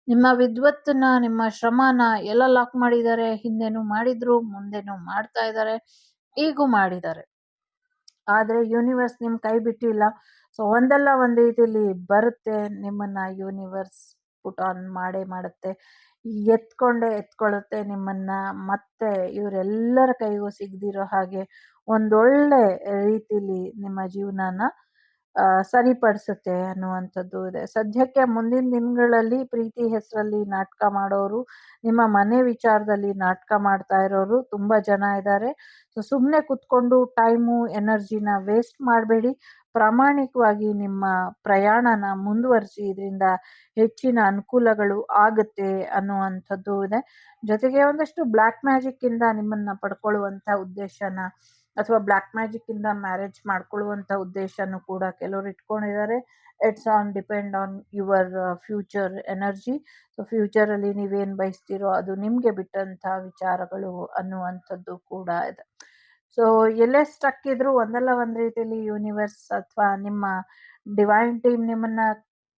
ನಿಮ್ಮ ವಿದ್ವತ್ತನ್ನ, ನಿಮ್ಮ ಶ್ರಮನ ಎಲ್ಲ ಲಾಕ್ ಮಾಡಿದ್ದಾರೆ. ಹಿಂದೆನೂ ಮಾಡಿದ್ರು, ಮುಂದೆನೂ ಮಾಡ್ತಾ ಇದ್ದಾರೆ, ಈಗೂ ಮಾಡಿದ್ದಾರೆ. ಆದ್ರೆ ಯೂನಿವರ್ಸ್ ನಿಮ್ ಕೈ ಬಿಟ್ಟಿಲ್ಲ. ಸೊ ಒಂದಲ್ಲ ಒಂದ್ ರೀತಿಲಿ ಬರುತ್ತೆ. ನಿಮ್ಮನ್ನ ಯೂನಿವರ್ಸ್ ಪುಟ್ ಆನ್ ಮಾಡೇ ಮಾಡುತ್ತೆ, ಎತ್ಕೊಳ್ಳುತ್ತೆ ನಿಮ್ಮನ್ನ. ಮತ್ತೆ ಇವರೆಲ್ಲರ ಕೈಗೂ ಸಿಗದಿರೋ ಹಾಗೆ ಒಂದೊಳ್ಳೆ ರೀತಿಲಿ ನಿಮ್ಮ ಜೀವನನ ಸರಿಪಡಿಸುತ್ತೆ ಅನ್ನುವಂಥದ್ದು ಇದೆ. ಸದ್ಯಕ್ಕೆ ಮುಂದಿನ ದಿನಗಳಲ್ಲಿ ಪ್ರೀತಿ ಹೆಸರಲ್ಲಿ ನಾಟಕ ಮಾಡೋರು, ನಿಮ್ಮ ಮನೆ ವಿಚಾರದಲ್ಲಿ ನಾಟಕ ಮಾಡ್ತಾ ಇರೋರು ತುಂಬಾ ಜನ ಇದ್ದಾರೆ. ಸೊ ಸುಮ್ಮನೆ ಕುತ್ಕೊಂಡು ಟೈಮು ಎನರ್ಜಿನ ವೇಸ್ಟ್ ಮಾಡಬೇಡಿ. ಪ್ರಾಮಾಣಿಕವಾಗಿ ನಿಮ್ಮ ಪ್ರಯಾಣನ ಮುಂದುವರಿಸಿ. ಇದರಿಂದ ಹೆಚ್ಚಿನ ಅನುಕೂಲಗಳು ಆಗುತ್ತೆ ಅನ್ನುವಂಥದ್ದು ಇದೆ. ಜೊತೆಗೆ ಒಂದಷ್ಟು ಬ್ಲ್ಯಾಕ್ ಮ್ಯಾಜಿಕ್ ಇಂದ ನಿಮ್ಮನ್ನ ಪಡ್ಕೊಳ್ಳುವಂಥ ಉದ್ದೇಶನ, ಅಥವಾ ಬ್ಲ್ಯಾಕ್ ಮ್ಯಾಜಿಕ್ ಇಂದ ಮ್ಯಾರೇಜ್ ಮಾಡ್ಕೊಳ್ಳುವಂಥ ಉದ್ದೇಶನೂ ಕೂಡ ಕೆಲವರು ಇಟ್ಕೊಂಡಿದ್ದಾರೆ. It's on depend on your future energy. So ಫ್ಯೂಚರಲ್ಲಿ ನೀವೇನು ಬಯಸ್ತೀರೋ ಅದು ನಿಮಗೆ ಬಿಟ್ಟಂಥ ವಿಚಾರಗಳು ಅನ್ನುವಂಥದ್ದು ಕೂಡ ಇದೆ. ಸೊ ಎಲ್ಲೇ ಸ್ಟಕ್ ಇದ್ರು ಒಂದಲ್ಲ ಒಂದ್ ರೀತಿಯಲ್ಲಿ ಯೂನಿವರ್ಸ್ ಅಥವಾ ನಿಮ್ಮ ಡಿವೈನ್ ಟೀಮ್ ನಿಮ್ಮನ್ನ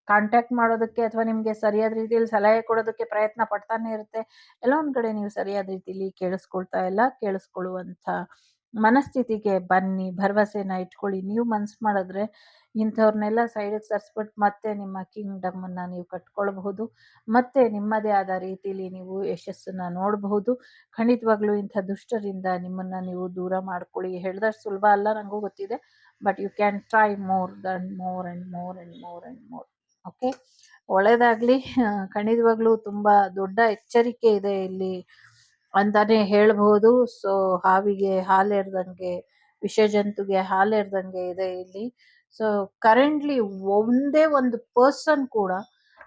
ಕಾಂಟ್ಯಾಕ್ಟ್ ಮಾಡೋದಕ್ಕೆ, ಅಥವಾ ನಿಮ್ಗೆ ಸರಿಯಾದ ರೀತಿಯಲ್ಲಿ ಸಲಹೆ ಕೊಡೋದಕ್ಕೆ ಪ್ರಯತ್ನ ಪಡ್ತಾನೆ ಇರುತ್ತೆ. ಎಲ್ಲ ಒಂದ್ ಕಡೆ ನೀವು ಸರಿಯಾದ ರೀತಿಯಲ್ಲಿ ಕೇಳಿಸ್ಕೊಳ್ತಾ ಇಲ್ಲ. ಕೇಳಿಸ್ಕೊಳ್ಳುವಂಥ ಮನಸ್ಥಿತಿಗೆ ಬನ್ನಿ, ಭರವಸೆನ ಇಟ್ಕೊಳ್ಳಿ. ನೀವು ಮನ್ಸು ಮಾಡಿದ್ರೆ ಇಂಥವ್ರನ್ನೆಲ್ಲ ಸೈಡಿಗೆ ಸರಿಸ್ಬಿಟ್ಟು ಮತ್ತೆ ನಿಮ್ಮ ಕಿಂಗ್ಡಮ್ ಅನ್ನ ನೀವು ಕಟ್ಕೊಳ್ಬಹುದು. ಮತ್ತೆ ನಿಮ್ಮದೇ ಆದ ರೀತಿಯಲ್ಲಿ ನೀವು ಯಶಸ್ಸನ್ನ ನೋಡಬಹುದು. ಖಂಡಿತವಾಗ್ಲೂ ಇಂಥ ದುಷ್ಟರಿಂದ ನಿಮ್ಮನ್ನ ನೀವು ದೂರ ಮಾಡ್ಕೊಳ್ಳಿ. ಹೇಳ್ದಷ್ಟು ಸುಲಭ ಅಲ್ಲ, ನನಗೂ ಗೊತ್ತಿದೆ. But you can try more than more and more and more and more. Okay, ಒಳ್ಳೇದಾಗ್ಲಿ. ಖಂಡಿತವಾಗ್ಲೂ ತುಂಬಾ ದೊಡ್ಡ ಎಚ್ಚರಿಕೆ ಇದೆ ಇಲ್ಲಿ ಅಂತಾನೆ ಹೇಳ್ಬಹುದು. ಸೊ ಹಾವಿಗೆ ಹಾಲೆರ್ದಂಗೆ, ವಿಷಜಂತುಗೆ ಹಾಲೆರ್ದಂಗೆ ಇದೆ ಇಲ್ಲಿ. ಸೊ ಕರೆಂಟ್ಲಿ ಒಂದೇ ಒಂದು ಪರ್ಸನ್ ಕೂಡ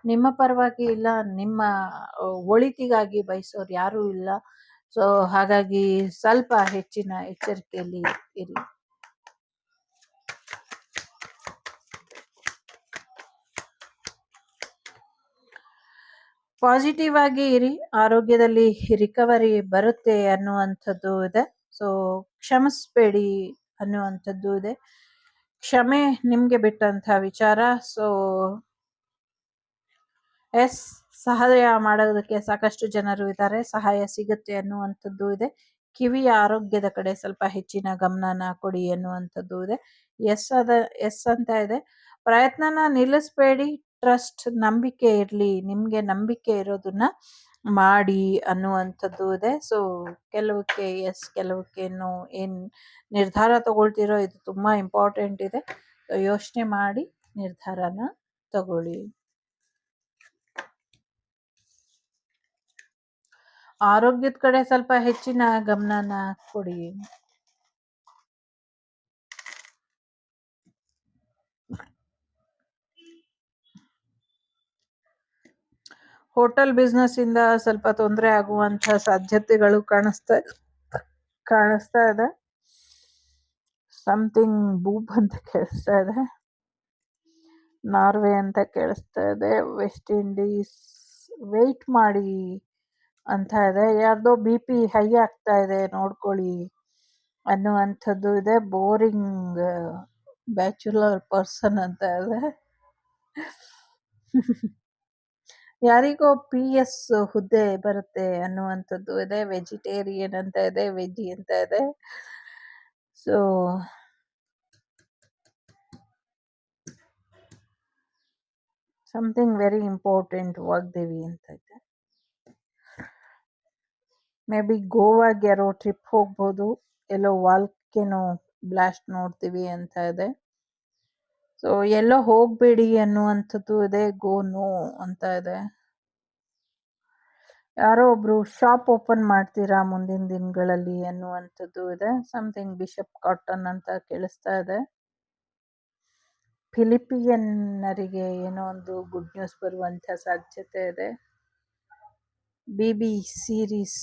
ನಿಮ್ಮ ಪರವಾಗಿ ಇಲ್ಲ, ನಿಮ್ಮ ಒಳಿತಿಗಾಗಿ ಬಯಸೋರು ಯಾರೂ ಇಲ್ಲ. ಸೊ ಹಾಗಾಗಿ ಸ್ವಲ್ಪ ಹೆಚ್ಚಿನ ಎಚ್ಚರಿಕೆಯಲ್ಲಿ ಇರಿ. ಪಾಸಿಟಿವ್ ಆಗಿ ಇರಿ, ಆರೋಗ್ಯದಲ್ಲಿ ರಿಕವರಿ ಬರುತ್ತೆ ಅನ್ನುವಂಥದ್ದು ಇದೆ. ಸೊ ಕ್ಷಮಿಸ್ಬೇಡಿ ಅನ್ನುವಂಥದ್ದು ಇದೆ. ಕ್ಷಮೆ ನಿಮ್ಗೆ ಬಿಟ್ಟಂತ ವಿಚಾರ. ಸೊ ಎಸ್, ಸಹಾಯ ಮಾಡೋದಕ್ಕೆ ಸಾಕಷ್ಟು ಜನರು ಇದ್ದಾರೆ, ಸಹಾಯ ಸಿಗುತ್ತೆ ಅನ್ನುವಂಥದ್ದು ಇದೆ. ಕಿವಿಯ ಆರೋಗ್ಯದ ಕಡೆ ಸ್ವಲ್ಪ ಹೆಚ್ಚಿನ ಗಮನನ ಕೊಡಿ ಅನ್ನುವಂಥದ್ದು ಇದೆ. ಎಸ್ ಅಂತ ಇದೆ. ಪ್ರಯತ್ನನ ನಿಲ್ಲಿಸ್ಬೇಡಿ, ಟ್ರಸ್ಟ್, ನಂಬಿಕೆ ಇರಲಿ, ನಿಮ್ಗೆ ನಂಬಿಕೆ ಇರೋದನ್ನ ಮಾಡಿ ಅನ್ನುವಂಥದ್ದು ಇದೆ. ಸೊ ಕೆಲವಕ್ಕೆ ಎಸ್, ಕೆಲವಕ್ಕೆ ನೋ. ಏನ್ ನಿರ್ಧಾರ ತಗೊಳ್ತಿರೋ ಇದು ತುಂಬಾ ಇಂಪಾರ್ಟೆಂಟ್ ಇದೆ. ಯೋಚನೆ ಮಾಡಿ ನಿರ್ಧಾರನ ತಗೊಳ್ಳಿ. ಆರೋಗ್ಯದ ಕಡೆ ಸ್ವಲ್ಪ ಹೆಚ್ಚಿನ ಗಮನನ ಕೊಡಿ. ಹೋಟೆಲ್ ಬಿಸ್ನೆಸ್ ಇಂದ ಸ್ವಲ್ಪ ತೊಂದರೆ ಆಗುವಂತ ಸಾಧ್ಯತೆಗಳು ಕಾಣಿಸ್ತಾ ಇದೆ. ಸಮಥಿಂಗ್ ಬೂಬ್ ಅಂತ ಕೇಳಿಸ್ತಾ ಇದೆ, ನಾರ್ವೆ ಅಂತ ಕೇಳಿಸ್ತಾ ಇದೆ, ವೆಸ್ಟ್ ಇಂಡೀಸ್, ವೆಯ್ಟ್ ಮಾಡಿ ಅಂತ ಇದೆ. ಯಾರ್ದೋ BP ಹೈ ಆಗ್ತಾ ಇದೆ, ನೋಡ್ಕೊಳ್ಳಿ ಅನ್ನುವಂಥದ್ದು ಇದೆ. ಬೋರಿಂಗ್ ಬ್ಯಾಚುಲರ್ ಪರ್ಸನ್ ಅಂತ ಇದೆ. ಯಾರಿಗೋ PS ಹುದ್ದೆ ಬರುತ್ತೆ ಅನ್ನುವಂಥದ್ದು ಇದೆ. ವೆಜಿಟೇರಿಯನ್ ಅಂತ ಇದೆ, ವೆಜಿ ಅಂತ ಇದೆ. So something very important, Vagdevi ಅಂತ ಇದೆ. ಮೇ ಬಿ ಗೋವಾಗೆ ಯಾರೋ ಟ್ರಿಪ್ ಹೋಗ್ಬೋದು, ಎಲ್ಲೋ ವಾಲ್ಕೆನೋ ಬ್ಲಾಸ್ಟ್ ನೋಡ್ತೀವಿ ಅಂತ ಇದೆ. ಸೊ ಎಲ್ಲೋ ಹೋಗ್ಬೇಡಿ ಅನ್ನುವಂಥದ್ದು ಇದೆ. ಗೋ ನೋ ಅಂತ ಇದೆ. ಯಾರೋ ಒಬ್ರು ಶಾಪ್ ಓಪನ್ ಮಾಡ್ತೀರಾ ಮುಂದಿನ ದಿನಗಳಲ್ಲಿ ಅನ್ನುವಂಥದ್ದು ಇದೆ. ಸಮಥಿಂಗ್ ಬಿಷಪ್ ಕಾಟನ್ ಅಂತ ಕೇಳಿಸ್ತಾ ಇದೆ. ಫಿಲಿಪಿಯನ್ನರಿಗೆ ಏನೋ ಒಂದು ಗುಡ್ ನ್ಯೂಸ್ ಬರುವಂತ ಸಾಧ್ಯತೆ ಇದೆ. BB ಸೀರೀಸ್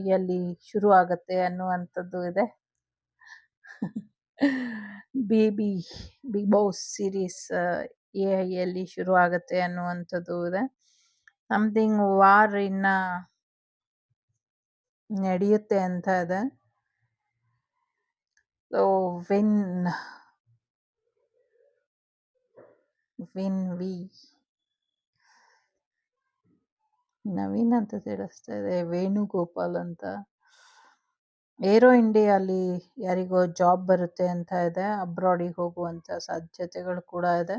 ಯಲ್ಲಿ ಶುರು ಆಗತ್ತೆ ಅನ್ನುವಂಥದ್ದು ಇದೆ. ಬಿಗ್ ಬಾಸ್ ಸೀರೀಸ್ AI ಶುರು ಆಗತ್ತೆ ಅನ್ನುವಂಥದ್ದು ಇದೆ. ಸಮಥಿಂಗ್ ವಾರ್ ಇನ್ನ ನಡೆಯುತ್ತೆ ಅಂತ ಇದೆ. ಸೊ ವಿನ್ ವಿ ನವೀನ್ ಅಂತ ತಿಳಿಸ್ತಾ ಇದೆ, ವೇಣುಗೋಪಾಲ್ ಅಂತ. ಏರೋ ಇಂಡಿಯಾಲಿ ಯಾರಿಗೋ ಜಾಬ್ ಬರುತ್ತೆ ಅಂತ ಇದೆ, ಅಬ್ರಾಡಿಗೆ ಹೋಗುವಂತ ಸಾಧ್ಯತೆಗಳು ಕೂಡ ಇದೆ.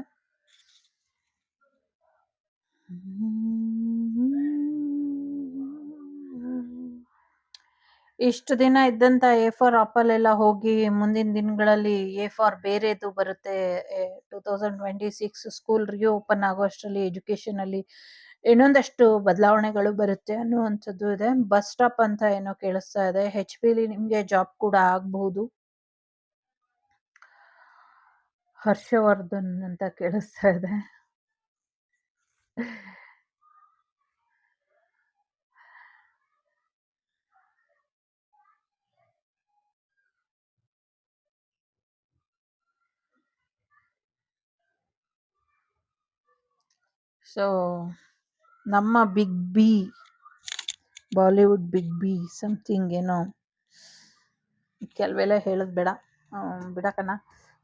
ಇಷ್ಟು ದಿನ ಇದ್ದಂತ A4 ಆಪಲ್ ಎಲ್ಲ ಹೋಗಿ ಮುಂದಿನ ದಿನಗಳಲ್ಲಿ A4 ಬೇರೆದು ಬರುತ್ತೆ. 2026 ಸ್ಕೂಲ್ ರಿಓಪನ್ ಆಗೋ ಅಷ್ಟರಲ್ಲಿ ಎಜುಕೇಶನ್ ಅಲ್ಲಿ ಇನ್ನೊಂದಷ್ಟು ಬದಲಾವಣೆಗಳು ಬರುತ್ತೆ ಅನ್ನುವಂಥದ್ದು ಇದೆ. ಬಸ್ ಸ್ಟಾಪ್ ಅಂತ ಏನೋ ಕೇಳಿಸ್ತಾ ಇದೆ. HP ನಿಮ್ಗೆ ಜಾಬ್ ಕೂಡ ಆಗಬಹುದು. ಹರ್ಷವರ್ಧನ್ ಅಂತ ಕೇಳಿಸ್ತಾ ಇದೆ. ಸೊ ನಮ್ಮ big B, Bollywood big B something ಏನೋ ಕೆಲವೆಲ್ಲ ಹೇಳೋದು ಬೇಡ, ಬಿಡಕಣ.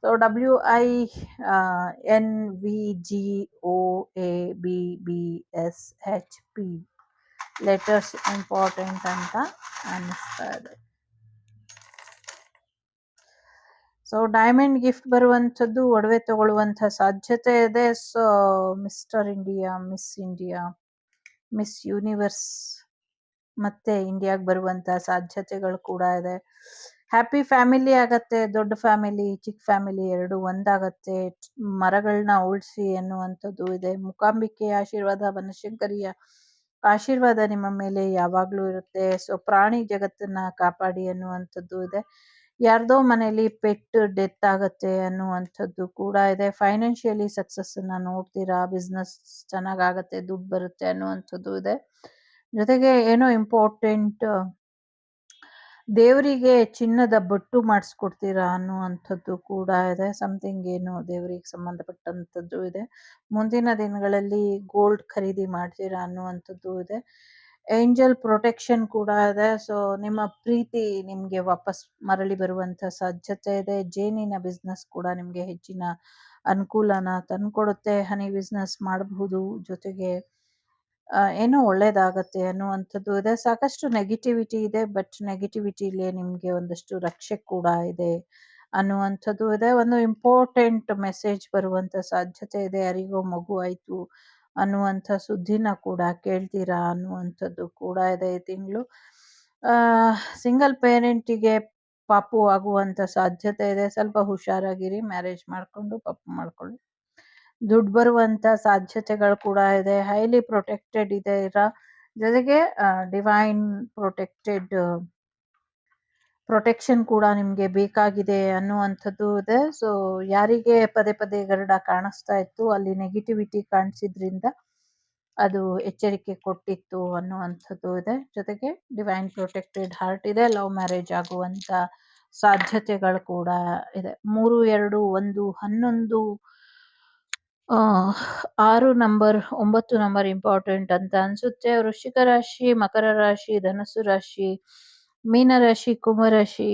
ಸೊ WINVGOABBSHP ಲೆಟರ್ಸ್ ಇಂಪಾರ್ಟೆಂಟ್ ಅಂತ ಅನ್ನಿಸ್ತಾ ಇದೆ. ಸೊ ಡೈಮಂಡ್ ಗಿಫ್ಟ್ ಬರುವಂಥದ್ದು, ಒಡವೆ ತಗೊಳ್ಳುವಂಥ ಸಾಧ್ಯತೆ ಇದೆ. So mister India, miss India, miss universe ಮತ್ತೆ ಇಂಡಿಯಾಗೆ ಬರುವಂಥ ಸಾಧ್ಯತೆಗಳು ಕೂಡ ಇದೆ. ಹ್ಯಾಪಿ ಫ್ಯಾಮಿಲಿ ಆಗತ್ತೆ. ದೊಡ್ಡ ಫ್ಯಾಮಿಲಿ, ಚಿಕ್ಕ ಫ್ಯಾಮಿಲಿ ಎರಡು ಒಂದಾಗತ್ತೆ. ಮರಗಳನ್ನ ಉಳಿಸಿ ಅನ್ನುವಂಥದ್ದು ಇದೆ. ಮೂಕಾಂಬಿಕೆಯ ಆಶೀರ್ವಾದ, ಬನಶಂಕರಿಯ ಆಶೀರ್ವಾದ ನಿಮ್ಮ ಮೇಲೆ ಯಾವಾಗಲೂ ಇರುತ್ತೆ. ಸೊ ಪ್ರಾಣಿ ಜಗತ್ತನ್ನ ಕಾಪಾಡಿ ಅನ್ನುವಂಥದ್ದು ಇದೆ. ಯಾರ್ದೋ ಮನೇಲಿ ಪೆಟ್ ಡೆತ್ ಆಗತ್ತೆ ಅನ್ನುವಂಥದ್ದು ಕೂಡ ಇದೆ. ಫೈನಾನ್ಷಿಯಲಿ ಸಕ್ಸಸ್ಸನ್ನ ನೋಡ್ತೀರಾ, ಬಿಸ್ನೆಸ್ ಚೆನ್ನಾಗಾಗತ್ತೆ, ದುಡ್ಡು ಬರುತ್ತೆ ಅನ್ನುವಂಥದ್ದು ಇದೆ. ಜೊತೆಗೆ ಏನೋ ಇಂಪಾರ್ಟೆಂಟ್ ದೇವರಿಗೆ ಚಿನ್ನದ ಬೊಟ್ಟು ಮಾಡಿಸ್ಕೊಡ್ತೀರಾ ಅನ್ನುವಂಥದ್ದು ಕೂಡ ಇದೆ. ಸಮಥಿಂಗ್ ಏನು ದೇವರಿಗೆ ಸಂಬಂಧಪಟ್ಟಂಥದ್ದು ಇದೆ. ಮುಂದಿನ ದಿನಗಳಲ್ಲಿ ಗೋಲ್ಡ್ ಖರೀದಿ ಮಾಡ್ತೀರಾ ಅನ್ನುವಂಥದ್ದು ಇದೆ. ಏಂಜಲ್ ಪ್ರೊಟೆಕ್ಷನ್ ಕೂಡ ಇದೆ. ಸೊ ನಿಮ್ಮ ಪ್ರೀತಿ ನಿಮಗೆ ವಾಪಸ್ ಮರಳಿ ಬರುವಂಥ ಸಾಧ್ಯತೆ ಇದೆ. ಜೇನಿನ ಬಿಸ್ನೆಸ್ ಕೂಡ ನಿಮಗೆ ಹೆಚ್ಚಿನ ಅನುಕೂಲನ ತಂದುಕೊಡುತ್ತೆ. ಹನಿ ಬಿಸ್ನೆಸ್ ಮಾಡಬಹುದು. ಜೊತೆಗೆ ಏನೋ ಒಳ್ಳೇದಾಗತ್ತೆ ಅನ್ನುವಂಥದ್ದು ಇದೆ. ಸಾಕಷ್ಟು ನೆಗೆಟಿವಿಟಿ ಇದೆ, ಬಟ್ ನೆಗೆಟಿವಿಟಿಲಿ ನಿಮಗೆ ಒಂದಷ್ಟು ರಕ್ಷೆ ಕೂಡ ಇದೆ ಅನ್ನುವಂಥದ್ದು ಇದೆ. ಒಂದು ಇಂಪಾರ್ಟೆಂಟ್ ಮೆಸೇಜ್ ಬರುವಂಥ ಸಾಧ್ಯತೆ ಇದೆ. ಯಾರಿಗೋ ಮಗು ಆಯಿತು ಅನ್ನುವಂಥ ಸುದ್ದಿನ ಕೂಡ ಕೇಳ್ತೀರಾ ಅನ್ನುವಂಥದ್ದು ಕೂಡ ಇದೆ ಈ ತಿಂಗಳು. ಸಿಂಗಲ್ ಪೇರೆಂಟಿಗೆ ಪಾಪು ಆಗುವಂಥ ಸಾಧ್ಯತೆ ಇದೆ. ಸ್ವಲ್ಪ ಹುಷಾರಾಗಿರಿ. ಮ್ಯಾರೇಜ್ ಮಾಡಿಕೊಂಡು ಪಾಪು ಮಾಡ್ಕೊಳ್ಳಿ. ದುಡ್ಡು ಬರುವಂಥ ಸಾಧ್ಯತೆಗಳು ಕೂಡ ಇದೆ. ಹೈಲಿ ಪ್ರೊಟೆಕ್ಟೆಡ್ ಇದೆ ಜೊತೆಗೆ ಡಿವೈನ್ ಪ್ರೊಟೆಕ್ಷನ್ ಕೂಡ ನಿಮಗೆ ಬೇಕಾಗಿದೆ ಅನ್ನುವಂಥದ್ದು ಇದೆ. ಸೊ ಯಾರಿಗೆ ಪದೇ ಪದೇ ಗರುಡ ಕಾಣಿಸ್ತಾ ಇತ್ತು, ಅಲ್ಲಿ ನೆಗೆಟಿವಿಟಿ ಕಾಣಿಸಿದ್ರಿಂದ ಅದು ಎಚ್ಚರಿಕೆ ಕೊಟ್ಟಿತ್ತು ಅನ್ನುವಂಥದ್ದು ಇದೆ. ಜೊತೆಗೆ ಡಿವೈನ್ ಪ್ರೊಟೆಕ್ಟೆಡ್ ಹಾರ್ಟ್ ಇದೆ. ಲವ್ ಮ್ಯಾರೇಜ್ ಆಗುವಂಥ ಸಾಧ್ಯತೆಗಳು ಕೂಡ ಇದೆ. 3, 2, 1, 11, 6 ನಂಬರ್, 9 ನಂಬರ್ ಇಂಪಾರ್ಟೆಂಟ್ ಅಂತ ಅನ್ಸುತ್ತೆ. ವೃಶ್ಚಿಕ ರಾಶಿ, ಮಕರ ರಾಶಿ, ಧನಸ್ಸು ರಾಶಿ, ಮೀನ ರಾಶಿ, ಕುಂಭ ರಾಶಿ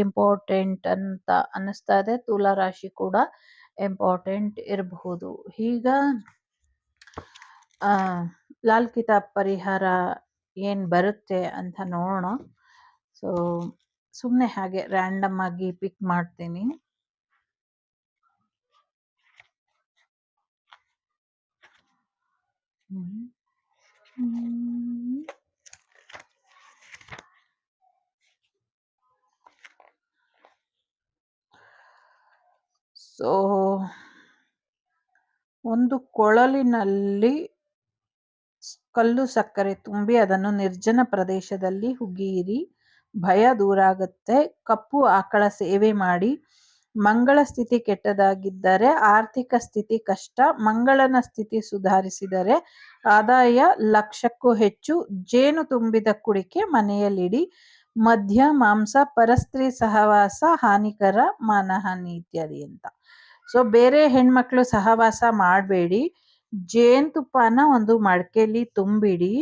ಇಂಪಾರ್ಟೆಂಟ್ ಅಂತ ಅನ್ನಿಸ್ತಾ ಇದೆ. ತುಲಾ ರಾಶಿ ಕೂಡ ಇಂಪಾರ್ಟೆಂಟ್ ಇರಬಹುದು. ಈಗ ಲಾಲ್ ಕಿತಾಬ್ ಪರಿಹಾರ ಏನ್ ಬರುತ್ತೆ ಅಂತ ನೋಡೋಣ. ಸೊ ಸುಮ್ಮನೆ ಹಾಗೆ ರ್ಯಾಂಡಮ್ ಆಗಿ ಪಿಕ್ ಮಾಡ್ತೀನಿ. ಸೊ ಒಂದು ಕೊಳಲಿನಲ್ಲಿ ಕಲ್ಲು ಸಕ್ಕರೆ ತುಂಬಿ ಅದನ್ನು ನಿರ್ಜನ ಪ್ರದೇಶದಲ್ಲಿ ಹುಗಿಯಿರಿ. ಭಯ ದೂರಾಗುತ್ತೆ. ಕಪ್ಪು ಆಕಳ ಸೇವೆ ಮಾಡಿ. ಮಂಗಳ ಸ್ಥಿತಿ ಕೆಟ್ಟದಾಗಿದ್ದರೆ ಆರ್ಥಿಕ ಸ್ಥಿತಿ ಕಷ್ಟ. ಮಂಗಳನ ಸ್ಥಿತಿ ಸುಧಾರಿಸಿದರೆ ಆದಾಯ 1,00,000ಕ್ಕೂ ಹೆಚ್ಚು. ಜೇನು ತುಂಬಿದ ಕುಡಿಕೆ ಮನೆಯಲ್ಲಿಡಿ. ಮದ್ಯ, ಮಾಂಸ, ಪರಸ್ತ್ರೀ ಸಹವಾಸ ಹಾನಿಕರ, ಮಾನಹಾನಿ ಇತ್ಯಾದಿ ಅಂತ. ಸೊ ಬೇರೆ ಹೆಣ್ಮಕ್ಳು ಸಹವಾಸ ಮಾಡಬೇಡಿ. ಜೇನುತುಪ್ಪನ ಒಂದು ಮಡಕೆಯಲ್ಲಿ ತುಂಬಿಡಿ.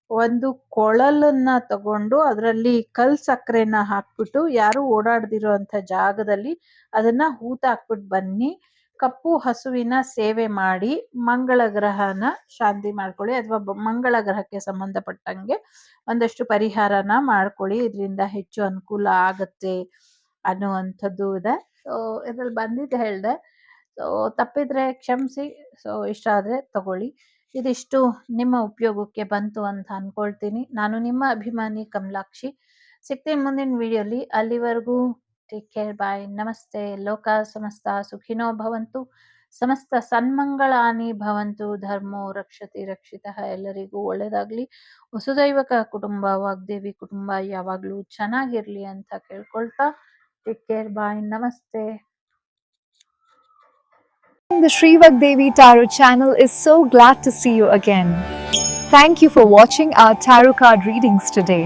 ಒಂದು ಕೊಳಲನ್ನ ತಗೊಂಡು ಅದರಲ್ಲಿ ಕಲ್ ಸಕ್ಕರೆನ ಹಾಕ್ಬಿಟ್ಟು ಯಾರು ಓಡಾಡ್ದಿರೋ ಅಂಥ ಜಾಗದಲ್ಲಿ ಅದನ್ನ ಹೂತಾಕ್ಬಿಟ್ಟು ಬನ್ನಿ. ಕಪ್ಪು ಹಸುವಿನ ಸೇವೆ ಮಾಡಿ ಮಂಗಳ ಗ್ರಹನ ಶಾಂತಿ ಮಾಡ್ಕೊಳ್ಳಿ, ಅಥವಾ ಮಂಗಳ ಗ್ರಹಕ್ಕೆ ಸಂಬಂಧಪಟ್ಟಂಗೆ ಒಂದಷ್ಟು ಪರಿಹಾರನ ಮಾಡ್ಕೊಳ್ಳಿ. ಇದರಿಂದ ಹೆಚ್ಚು ಅನುಕೂಲ ಆಗತ್ತೆ ಅನ್ನುವಂಥದ್ದು ಇದೆ. ಸೊ ಇದ್ರಲ್ಲಿ ಬಂದಿದ್ದು ಹೇಳಿದೆ. ಸೊ ತಪ್ಪಿದ್ರೆ ಕ್ಷಮಿಸಿ. ಸೊ ಇಷ್ಟ ಆದರೆ ತಗೊಳ್ಳಿ. ಇದಿಷ್ಟು ನಿಮ್ಮ ಉಪಯೋಗಕ್ಕೆ ಬಂತು ಅಂತ ಅನ್ಕೊಳ್ತೀನಿ. ನಾನು ನಿಮ್ಮ ಅಭಿಮಾನಿ ಕಮಲಾಕ್ಷಿ. ಸಿಗ್ತೀನಿ ಮುಂದಿನ ವಿಡಿಯೋಲಿ. ಅಲ್ಲಿವರೆಗೂ ಟೇಕ್ ಕೇರ್, ಬಾಯ್, ನಮಸ್ತೆ. ಲೋಕ ಸಮಸ್ತ ಸುಖಿನೋ ಭವಂತು, ಸಮಸ್ತ ಸನ್ಮಂಗಳಾನಿ ಭವಂತು, ಧರ್ಮೋ ರಕ್ಷತಿ ರಕ್ಷಿತಃ. ಎಲ್ಲರಿಗೂ ಒಳ್ಳೇದಾಗ್ಲಿ. ವಸುದೈವಕ ಕುಟುಂಬ, ವಾಗ್ದೇವಿ ಕುಟುಂಬ ಯಾವಾಗಲೂ ಚೆನ್ನಾಗಿರ್ಲಿ ಅಂತ ಕೇಳ್ಕೊಳ್ತಾ ಟೇಕ್ ಕೇರ್, ಬಾಯ್, ನಮಸ್ತೆ. The Shrivak Devi Tarot channel is so glad to see you again. Thank you for watching our tarot card readings today.